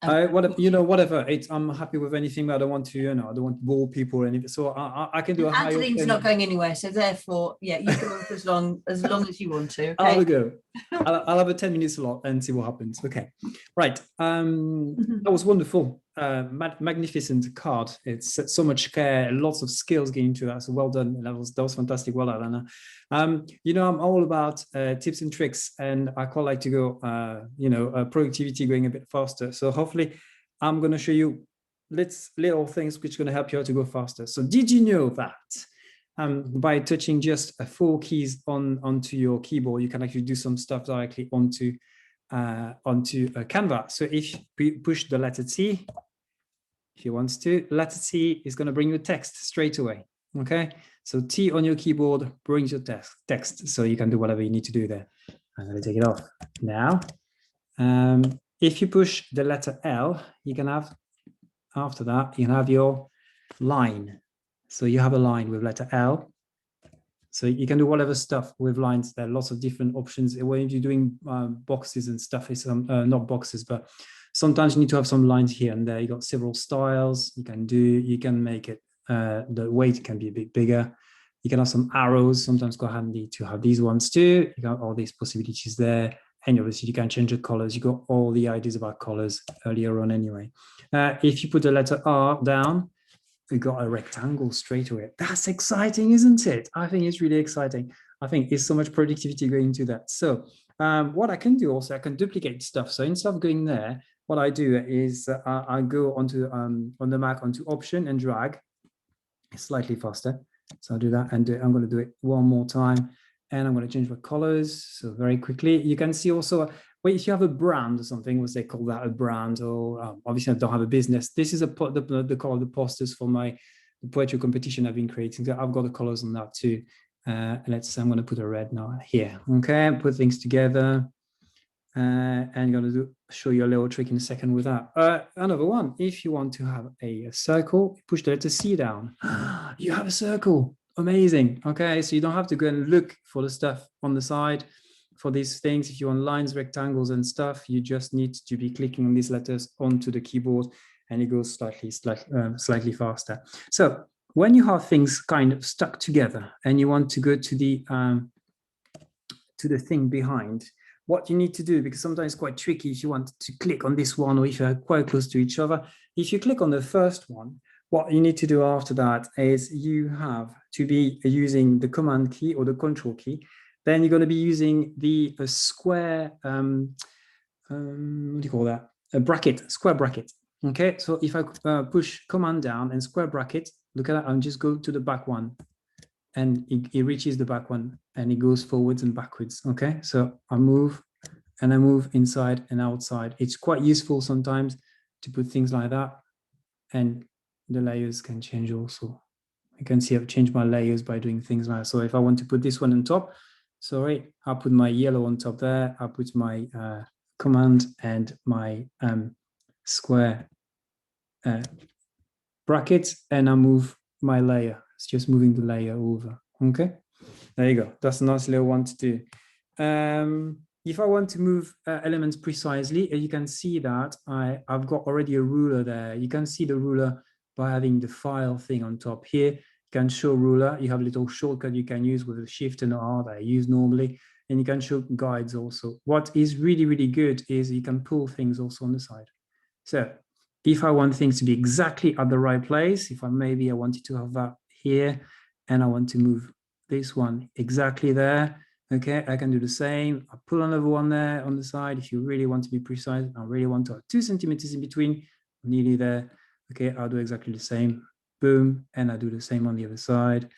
Whatever. I'm happy with anything, but I don't want to, I don't want to bore people or anything. So I can do a high. Adeline's not going anywhere, so therefore, yeah, you can go for as long as you want to. Okay? I'll go. I'll have a 10 minute slot and see what happens. Okay, right. That was wonderful. Magnificent card. It's so much care, lots of skills getting into that. So well done. That was fantastic. Well done, Anna. I'm all about tips and tricks, and I quite like to go, productivity going a bit faster. So hopefully I'm going to show you little things which are going to help you out to go faster. So did you know that by touching just 4 keys onto your keyboard, you can actually do some stuff directly onto Canva? So if we push the letter T, if you want to, letter T is going to bring you text straight away. Okay, so T on your keyboard brings your text, so you can do whatever you need to do there. I'm going to take it off now. If you push the letter L, you can have, after that, you can have your line. So you have a line with letter L. So you can do whatever stuff with lines. There are lots of different options. When you're doing boxes and stuff, it's not boxes, but sometimes you need to have some lines here and there. You got several styles you can make it, the weight can be a bit bigger. You can have some arrows, sometimes quite handy to have these ones too. You got all these possibilities there. And obviously you can change the colors. You got all the ideas about colors earlier on anyway. If you put the letter R down, we got a rectangle straight away. That's exciting, isn't it? I think it's really exciting. I think there's so much productivity going into that. So what I can do also, I can duplicate stuff. So instead of going there, what I do is I go onto on the Mac onto Option and drag. It's slightly faster. So I'll do that, and I'm going to do it one more time. And I'm going to change the colors. So very quickly, you can see also, well, if you have a brand or something, what they call that, a brand, or obviously I don't have a business. This is the color of the posters for the poetry competition I've been creating. So I've got the colors on that too. I'm going to put a red now here. Okay, put things together. And I'm going to show you a little trick in a second with that. Another one, if you want to have a circle, push the letter C down. You have a circle. Amazing. Okay, so you don't have to go and look for the stuff on the side for these things. If you want lines, rectangles and stuff, you just need to be clicking on these letters onto the keyboard, and it goes slightly faster. So when you have things kind of stuck together and you want to go to the thing behind, what you need to do, because sometimes it's quite tricky if you want to click on this one or if you're quite close to each other. If you click on the first one, what you need to do after that is you have to be using the Command key or the Control key. Then you're going to be using the square, what do you call that? A bracket, square bracket. Okay, so if I push Command down and square bracket, look at that, I'll just go to the back one. And it reaches the back one and it goes forwards and backwards. Okay, so I move and I move inside and outside. It's quite useful sometimes to put things like that. And the layers can change also. You can see I've changed my layers by doing things like that. So if I want to put this one on top, sorry, I'll put my yellow on top there. I'll put my command and my square bracket, and I move my layer. It's just moving the layer over. Okay, there you go. That's a nice little one to do. If I want to move elements precisely, you can see that I've got already a ruler there. You can see the ruler by having the file thing on top here. You can show ruler. You have a little shortcut you can use with a Shift and R that I use normally. And you can show guides also. What is really, really good is you can pull things also on the side. So if I want things to be exactly at the right place, if maybe I wanted to have that here, and I want to move this one exactly there, okay, I can do the same. I pull another one there on the side. If you really want to be precise, I really want to have 2 centimeters in between, nearly there. Okay, I'll do exactly the same. Boom, and I do the same on the other side.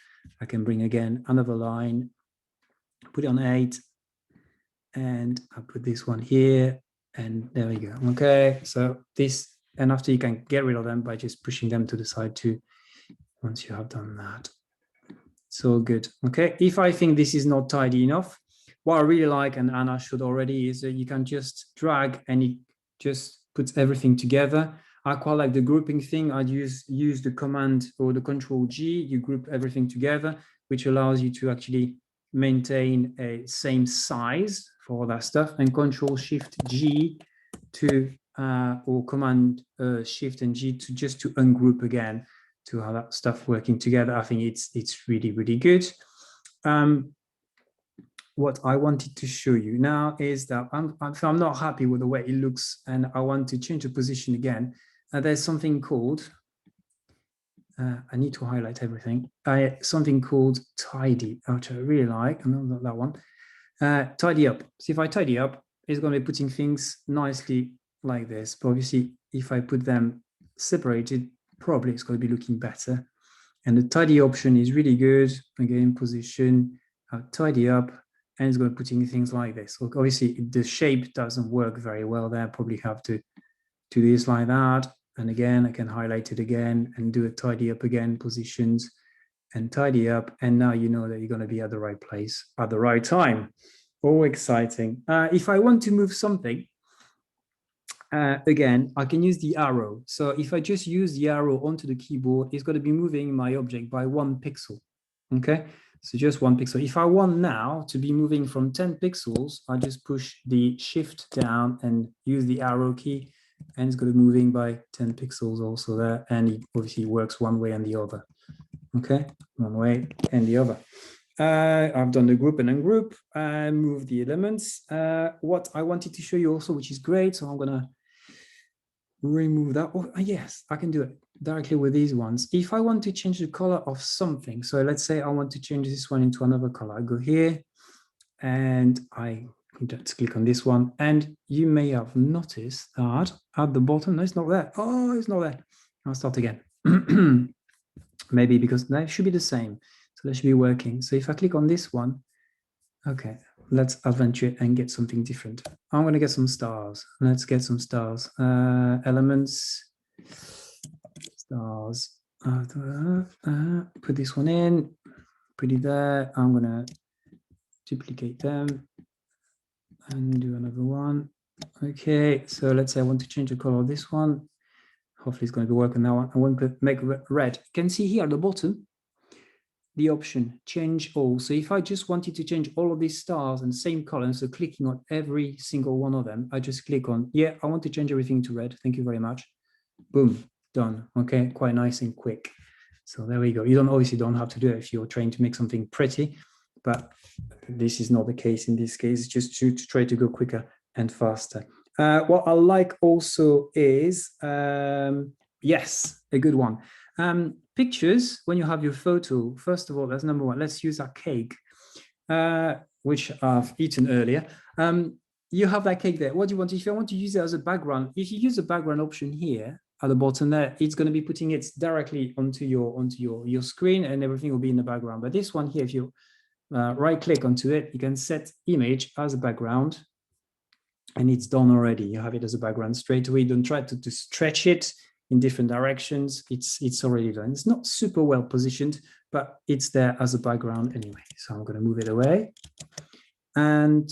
I can bring again another line, put it on 8, and I put this one here, and there we go. Okay, so this, and after you can get rid of them by just pushing them to the side too, once you have done that. It's all good. Okay, if I think this is not tidy enough, what I really like, and Anna showed already, is that you can just drag and it just puts everything together. I quite like the grouping thing. I'd use the command or the Control G, you group everything together, which allows you to actually maintain a same size for all that stuff, and Control Shift G to or Command Shift and G to just to ungroup again, to have that stuff working together. I think it's really, really good. What I wanted to show you now is that I'm not happy with the way it looks, and I want to change the position again. There's something called, I need to highlight everything, something called tidy, which I really like. I know not that one. Tidy up. So if I tidy up, it's going to be putting things nicely like this. But obviously, if I put them separated, probably it's going to be looking better. And the tidy option is really good. Again, position, tidy up, and it's going to putting things like this. Look, obviously, the shape doesn't work very well there. Probably have to do this like that. And again, I can highlight it again and do a tidy up again, positions and tidy up. And now you know that you're going to be at the right place at the right time. Oh, exciting. If I want to move something, again, I can use the arrow. So if I just use the arrow onto the keyboard, it's going to be moving my object by 1 pixel. Okay, so just 1 pixel. If I want now to be moving from 10 pixels, I just push the Shift down and use the arrow key, and it's going to be moving by 10 pixels also there. And it obviously works one way and the other. Okay, one way and the other. I've done the group and ungroup, move the elements. What I wanted to show you also, which is great, so I'm gonna remove that. Oh, yes, I can do it directly with these ones. If I want to change the color of something, so let's say I want to change this one into another color, I go here and I just click on this one, and you may have noticed that at the bottom, no, it's not there. Oh, it's not there. I'll start again. Maybe because that should be the same. So that should be working. So if I click on this one, okay, let's adventure and get something different. I'm going to get some stars. Let's get some stars. Elements, stars. Put this one in, put it there. I'm going to duplicate them and do another one. Okay, so let's say I want to change the color of this one. Hopefully it's going to be working now. I want to make it red. You can see here at the bottom, the option change all. So if I just wanted to change all of these stars in the same color, so clicking on every single one of them, I just click on, yeah, I want to change everything to red. Thank you very much. Boom, done. Okay, quite nice and quick. So there we go. You obviously don't have to do it if you're trying to make something pretty, but this is not the case in this case, just to try to go quicker and faster. What I like also is, yes, a good one. Pictures, when you have your photo, first of all, that's number one. Let's use our cake, which I've eaten earlier. You have that cake there. What do you want? If you want to use it as a background, if you use the background option here at the bottom there, it's going to be putting it directly onto your screen, and everything will be in the background. But this one here, if you right click onto it, you can set image as a background, and it's done already. You have it as a background straight away. Don't try to stretch it in different directions. It's already done. It's not super well positioned, but it's there as a background anyway. So I'm going to move it away. And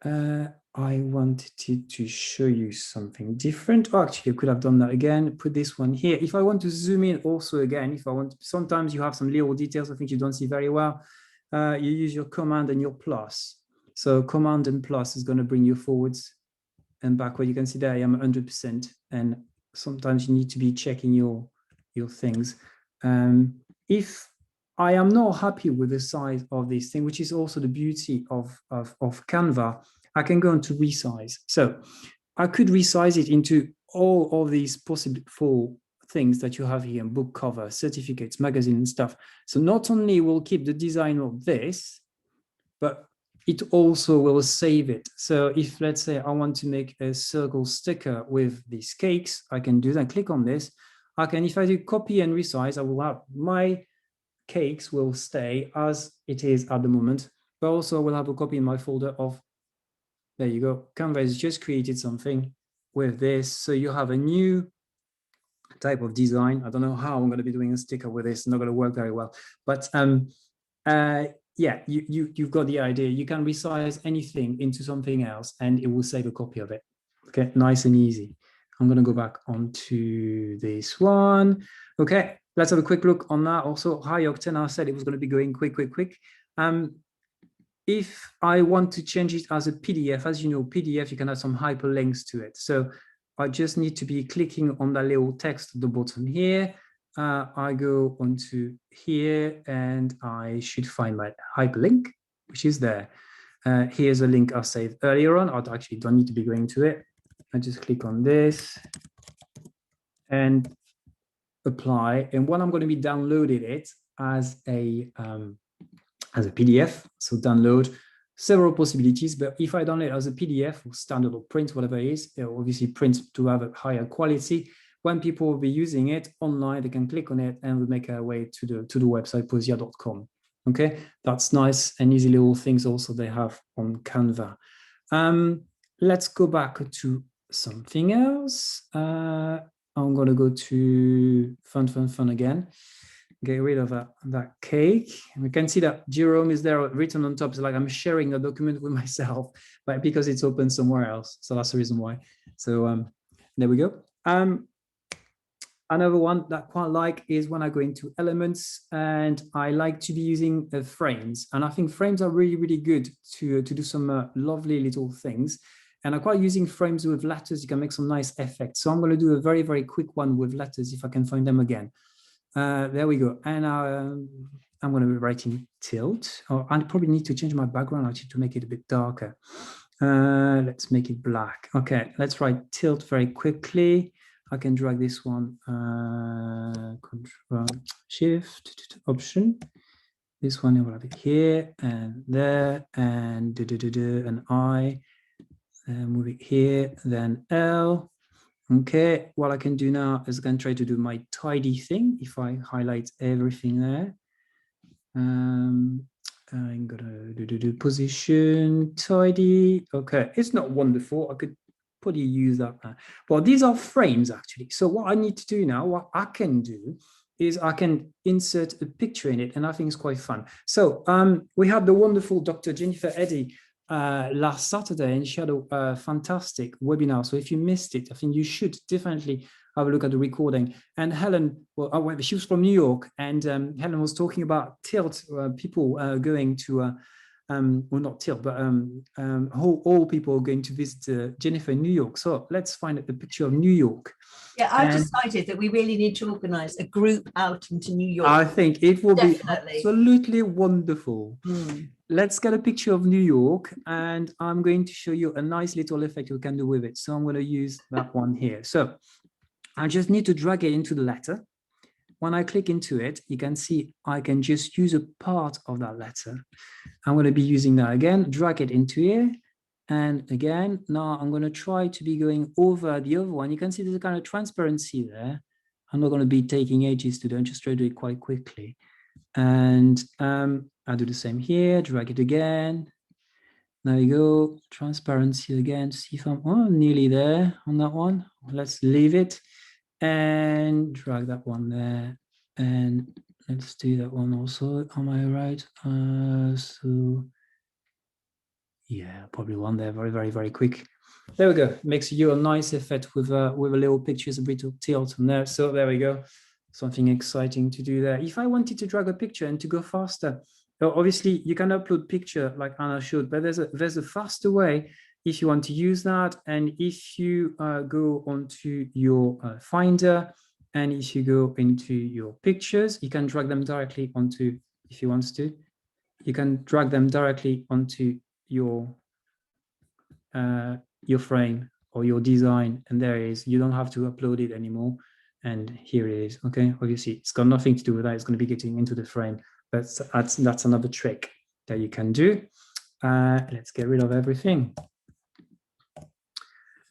I wanted to show you something different. Oh, actually, I could have done that again. Put this one here. If I want to zoom in also again, if I want, sometimes you have some little details I think you don't see very well. You use your command and your plus. So command and plus is going to bring you forwards and backward. You can see there I am 100%, and sometimes you need to be checking your things. If I am not happy with the size of this thing, which is also the beauty of Canva, I can go into resize. So I could resize it into all of these possible things that you have here, book cover, certificates, magazine and stuff. So not only will keep the design of this, but it also will save it. So if, let's say, I want to make a circle sticker with these cakes, I can do that. Click on this. I can, if I do copy and resize, I will have my cakes will stay as it is at the moment, but also I will have a copy in my folder of, there you go. Canva has just created something with this. So you have a new type of design. I don't know how I'm going to be doing a sticker with this. It's not going to work very well, but yeah, you've got the idea. You can resize anything into something else and it will save a copy of it. Okay, nice and easy. I'm going to go back onto this one. Okay, let's have a quick look on that. Also, high octane, I said it was going to be going quick. If I want to change it as a PDF, as you know, PDF, you can add some hyperlinks to it. So I just need to be clicking on that little text at the bottom here. I go onto here and I should find my hyperlink, which is there. Here's a link I saved earlier on. I actually don't need to be going to it. I just click on this and apply. And when I'm going to be downloading it as a PDF, so download, several possibilities, but if I download it as a PDF or standard or print, whatever it is, obviously print to have a higher quality. When people will be using it online, they can click on it and we'll make our way to the website posia.com. Okay, that's nice and easy little things also they have on Canva. Let's go back to something else. I'm going to go to fun again. Get rid of that cake. And we can see that Jerome is there written on top. It's like I'm sharing the document with myself, but because it's open somewhere else. So that's the reason why. So there we go. Another one that I quite like is when I go into elements, and I like to be using frames. And I think frames are really good to do some lovely little things. And I'm quite using frames with letters. You can make some nice effects. So I'm going to do a very quick one with letters if I can find them again. There we go. And I'm going to be writing tilt. Oh, I probably need to change my background actually to make it a bit darker. Let's make it black. Okay, let's write tilt very quickly. I can drag this one, Control Shift Option. This one I will have it here and there, and an I. Move it here, then L. Okay, what I can do now is I can try to do my tidy thing. If I highlight everything there, I'm gonna do position tidy. Okay, it's not wonderful. I could probably use that. Well, these are frames actually. So what I need to do now, what I can do is I can insert a picture in it, and I think it's quite fun. So we had the wonderful Dr. Jennifer Eddy last Saturday, and she had a fantastic webinar. So if you missed it, I think you should definitely have a look at the recording. And Helen, well, she was from New York, and Helen was talking about tilt, people going to, well, not tilt, but all people are going to visit Jennifer in New York. So let's find the picture of New York. Yeah, I've decided that we really need to organise a group out into New York. I think it will Definitely. be absolutely wonderful. Let's get a picture of New York, and I'm going to show you a nice little effect we can do with it. So I'm going to use that one here. So I just need to drag it into the letter. When I click into it, you can see I can just use a part of that letter. I'm going to be using that again, drag it into here. And again, now I'm going to try to be going over the other one. You can see there's a kind of transparency there. I'm not going to be taking ages to do it, just try to do it quite quickly. And I'll do the same here, drag it again. There you go, transparency again, see if I'm nearly there on that one. Let's leave it and drag that one there. And let's do that one also, am I right? So yeah, probably one there, very quick. There we go, makes you a nice effect with a little pictures, a bit of tilt on there. So there we go, something exciting to do there. If I wanted to drag a picture and to go faster, obviously you can upload picture like Anna showed, but there's a faster way if you want to use that. And if you go onto your Finder, and if you go into your pictures, you can drag them directly onto, if you want to, you can drag them directly onto your frame or your design, and there it is. You don't have to upload it anymore. And here it is. Okay, obviously it's got nothing to do with that. It's going to be getting into the frame. That's another trick that you can do. Let's get rid of everything.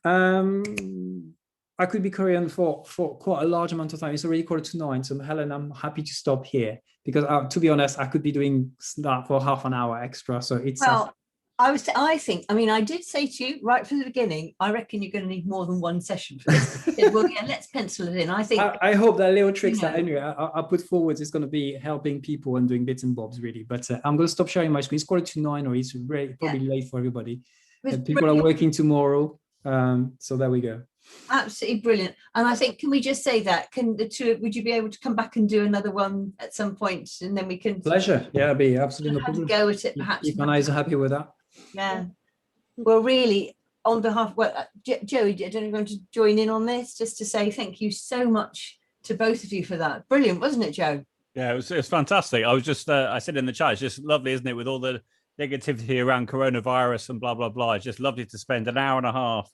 I could be carrying for quite a large amount of time. It's already 8:45. So Helen, I'm happy to stop here because to be honest, I could be doing that for half an hour extra. So it's well, I mean, I did say to you right from the beginning, I reckon you're going to need more than one session for this. Well, yeah, let's pencil it in. I think. I hope that little tricks that anyway I put forward is going to be helping people and doing bits and bobs really. But I'm going to stop sharing my screen. It's 8:45, or it's probably late for everybody. People are working tomorrow. So there we go. Absolutely brilliant. And I think, can we just say that, would you be able to come back and do another one at some point, and then we can. Pleasure. Yeah, it'll be absolutely no problem. Go at it, perhaps. If Anna is happy with that. Yeah. Well, really, on behalf, Joe, I don't know if you want to join in on this, just to say thank you so much to both of you for that. Brilliant, wasn't it, Joe? Yeah, it was fantastic. I was just, I said in the chat, it's just lovely, isn't it, with all the negativity around coronavirus and blah, blah, blah. It's just lovely to spend an hour and a half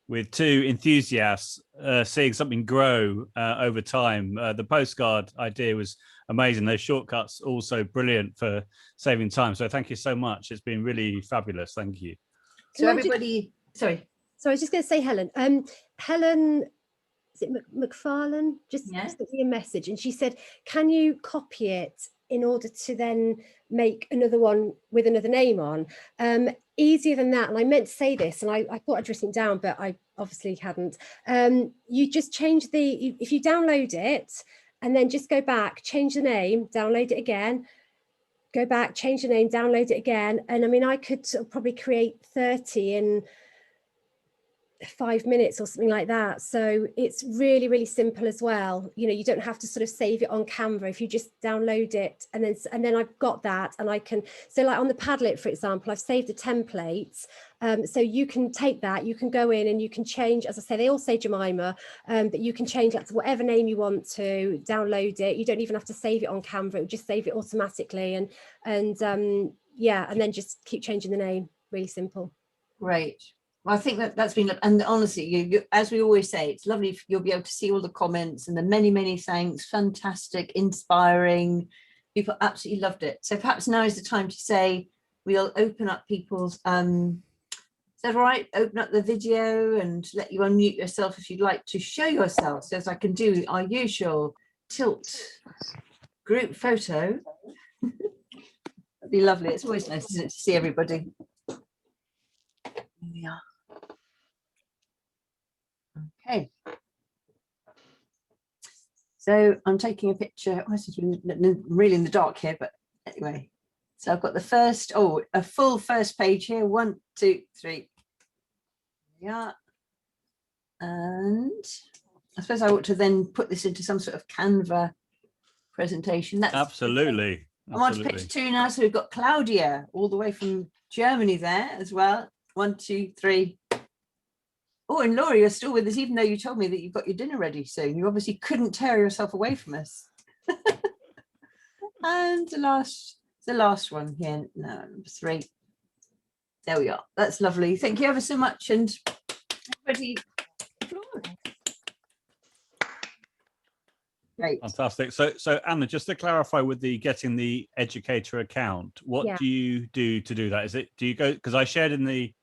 with two enthusiasts seeing something grow over time. The postcard idea was amazing. Those shortcuts also brilliant for saving time. So thank you so much. It's been really fabulous. Thank you. So everybody, sorry. So I was just going to say, Helen. Helen, is it McFarlane? Just sent me a message, and she said, "Can you copy it in order to then make another one with another name on?" Easier than that. And I meant to say this, and I thought I'd written it down, but I obviously hadn't. You just change if you download it, and then just go back, change the name, download it again, go back, change the name, download it again. And I mean, I could sort of probably create 30 in 5 minutes or something like that. So it's really, really simple as well. You know, you don't have to sort of save it on Canva. If you just download it, and then I've got that, and I can, so like on the Padlet, for example, I've saved a template. So you can take that, you can go in and you can change, as I say, they all say Jemima, but you can change that to whatever name you want to, download it. You don't even have to save it on Canva, it will just save it automatically. And yeah, and then just keep changing the name. Really simple. Great. Well, I think that's been, and honestly, you, as we always say, it's lovely if you'll be able to see all the comments and the many, many thanks. Fantastic, inspiring. People absolutely loved it. So perhaps now is the time to say we'll open up people's, is that all right? Open up the video and let you unmute yourself if you'd like to show yourself. So as I can do our usual tilt group photo. That'd be lovely. It's always nice, isn't it, to see everybody. There we are. Okay. So I'm taking a picture. Oh, this is really in the dark here, but anyway. So I've got the first, a full first page here. 1, 2, 3. Yeah. And I suppose I ought to then put this into some sort of Canva presentation. That's absolutely. I'm on to page 2 now. So we've got Claudia all the way from Germany there as well. 1, 2, 3. Oh, and Laura, you're still with us, even though you told me that you've got your dinner ready soon. You obviously couldn't tear yourself away from us. And the last one here, no, number 3. There we are. That's lovely. Thank you ever so much. And everybody, great. Fantastic. So Anna, just to clarify with the getting the educator account, what do you do to do that? Is it, do you go, because I shared in the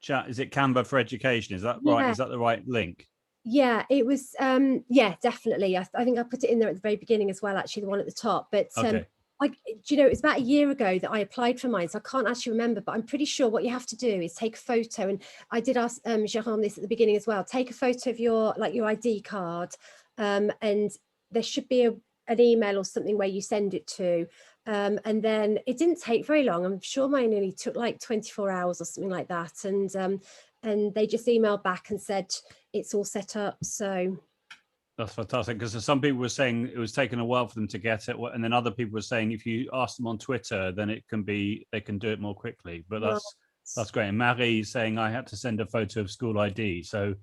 chat, is it Canva for Education? Is that right? Is that the right link? Yeah, it was, yeah, definitely. I think I put it in there at the very beginning as well, actually, the one at the top. But do you know, it's about a year ago that I applied for mine, so I can't actually remember, but I'm pretty sure what you have to do is take a photo. And I did ask Jerome this at the beginning as well. Take a photo of your ID card, and there should be an email or something where you send it to. And then it didn't take very long. I'm sure mine only took like 24 hours or something like that. And they just emailed back and said it's all set up. So that's fantastic, because some people were saying it was taking a while for them to get it, and then other people were saying if you ask them on Twitter, then they can do it more quickly. But that's great. And Marie saying I had to send a photo of school ID. So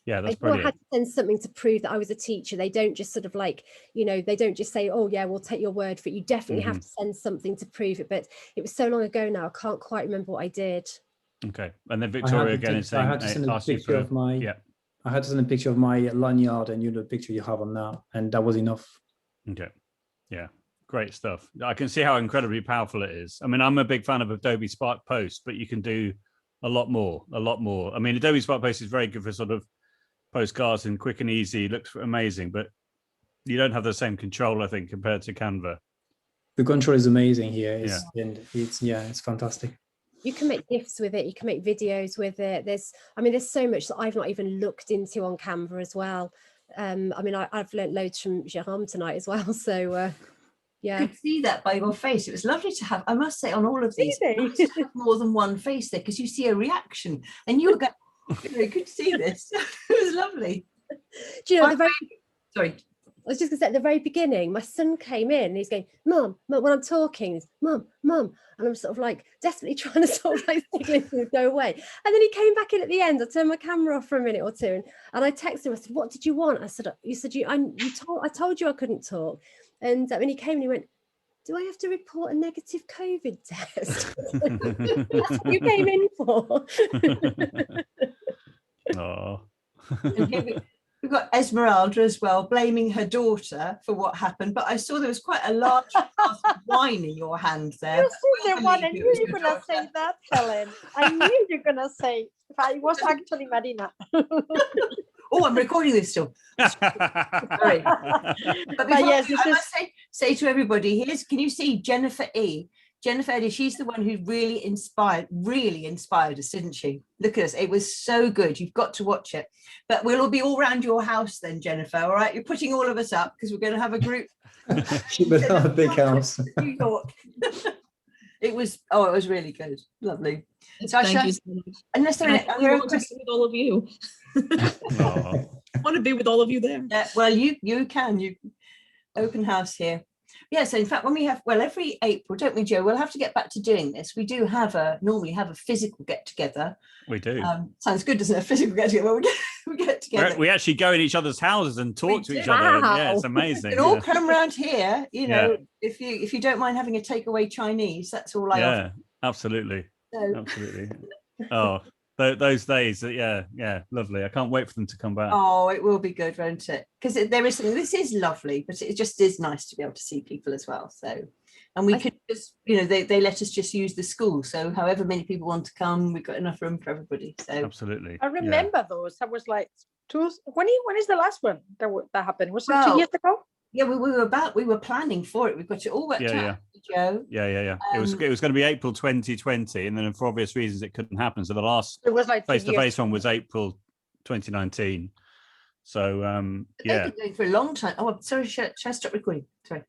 yeah, that's brilliant. I had to send something to prove that I was a teacher. They don't just sort of like, you know, they don't just say, oh yeah, we'll take your word for it. You definitely have to send something to prove it. But it was so long ago now, I can't quite remember what I did. Okay. And then Victoria again is saying, I had to send a picture of my, I had to send a picture of my lanyard, and the picture you have on now, and that was enough. Okay. Yeah. Great stuff. I can see how incredibly powerful it is. I mean, I'm a big fan of Adobe Spark Post, but you can do a lot more. I mean, Adobe Spark Post is very good for sort of postcards and quick and easy, looks amazing, but you don't have the same control, I think, compared to Canva. The control is amazing here. And it's fantastic. You can make GIFs with it, you can make videos with it. There's so much that I've not even looked into on Canva as well. I mean, I've learned loads from Jerome tonight as well. So yeah. You could see that by your face. It was lovely to have, I must say, on all of these, more than one face there, because you see a reaction and you were going, you could see this. It was lovely. Do you know, sorry. I was just going to say, at the very beginning, my son came in and he's going, Mum, when I'm talking, Mum. And I'm sort of like desperately trying to sort of like signal him to go away. And then he came back in at the end. I turned my camera off for a minute or two. And I texted him, I said, what did you want? I said, I told you I couldn't talk. And when he came and he went, do I have to report a negative COVID test? That's what you came in for. Oh. We've got Esmeralda as well, blaming her daughter for what happened. But I saw there was quite a large glass of wine in your hand there. You see the one, I knew you were going to say that, Helen. I knew you were going to say, it was actually Marina. Oh, I'm recording this still. Sorry. But yes, I must say to everybody, can you see Jennifer E? Jennifer Eddy, she's the one who really inspired us, didn't she? Look at us. It was so good. You've got to watch it. But we'll all be all around your house then, Jennifer. All right. You're putting all of us up because we're going to have a group. She better have a big house. New York. It was really good. Lovely. So Thank you so much. Unless there And are I other want to be questions. with all of you. Aw. I want to be with all of you there. Yeah, well, you open house here. Yeah, so in fact, when we have, well, every April, don't we, Joe? We'll have to get back to doing this. We do normally have a physical get together. We do. Sounds good, doesn't it? A physical get together. We get together. We actually go in each other's houses and talk to do. each other. Wow. Yeah, it's amazing. You can all Yeah. come around here, Yeah. if you don't mind having a takeaway Chinese, that's all I offer. Yeah, absolutely. So, Absolutely. Oh, those days. Yeah, lovely. I can't wait for them to come back. oh, it will be good, won't it? Because there is something, this is lovely, but it just is nice to be able to see people as well. So, and we could just, they let us just use the school. So however many people want to come, we've got enough room for everybody. So Absolutely. I Yeah. remember those. I was like, when is the last one that happened? Was it Well, 2 years ago? yeah, we were planning for it. We've got it all worked Yeah, out, Joe. Yeah. It was going to be April 2020, and then for obvious reasons it couldn't happen. So the last It was like 2 years. face-to-face one was April 2019. So They've been going for a long time. Oh, sorry, should I stop recording? Sorry.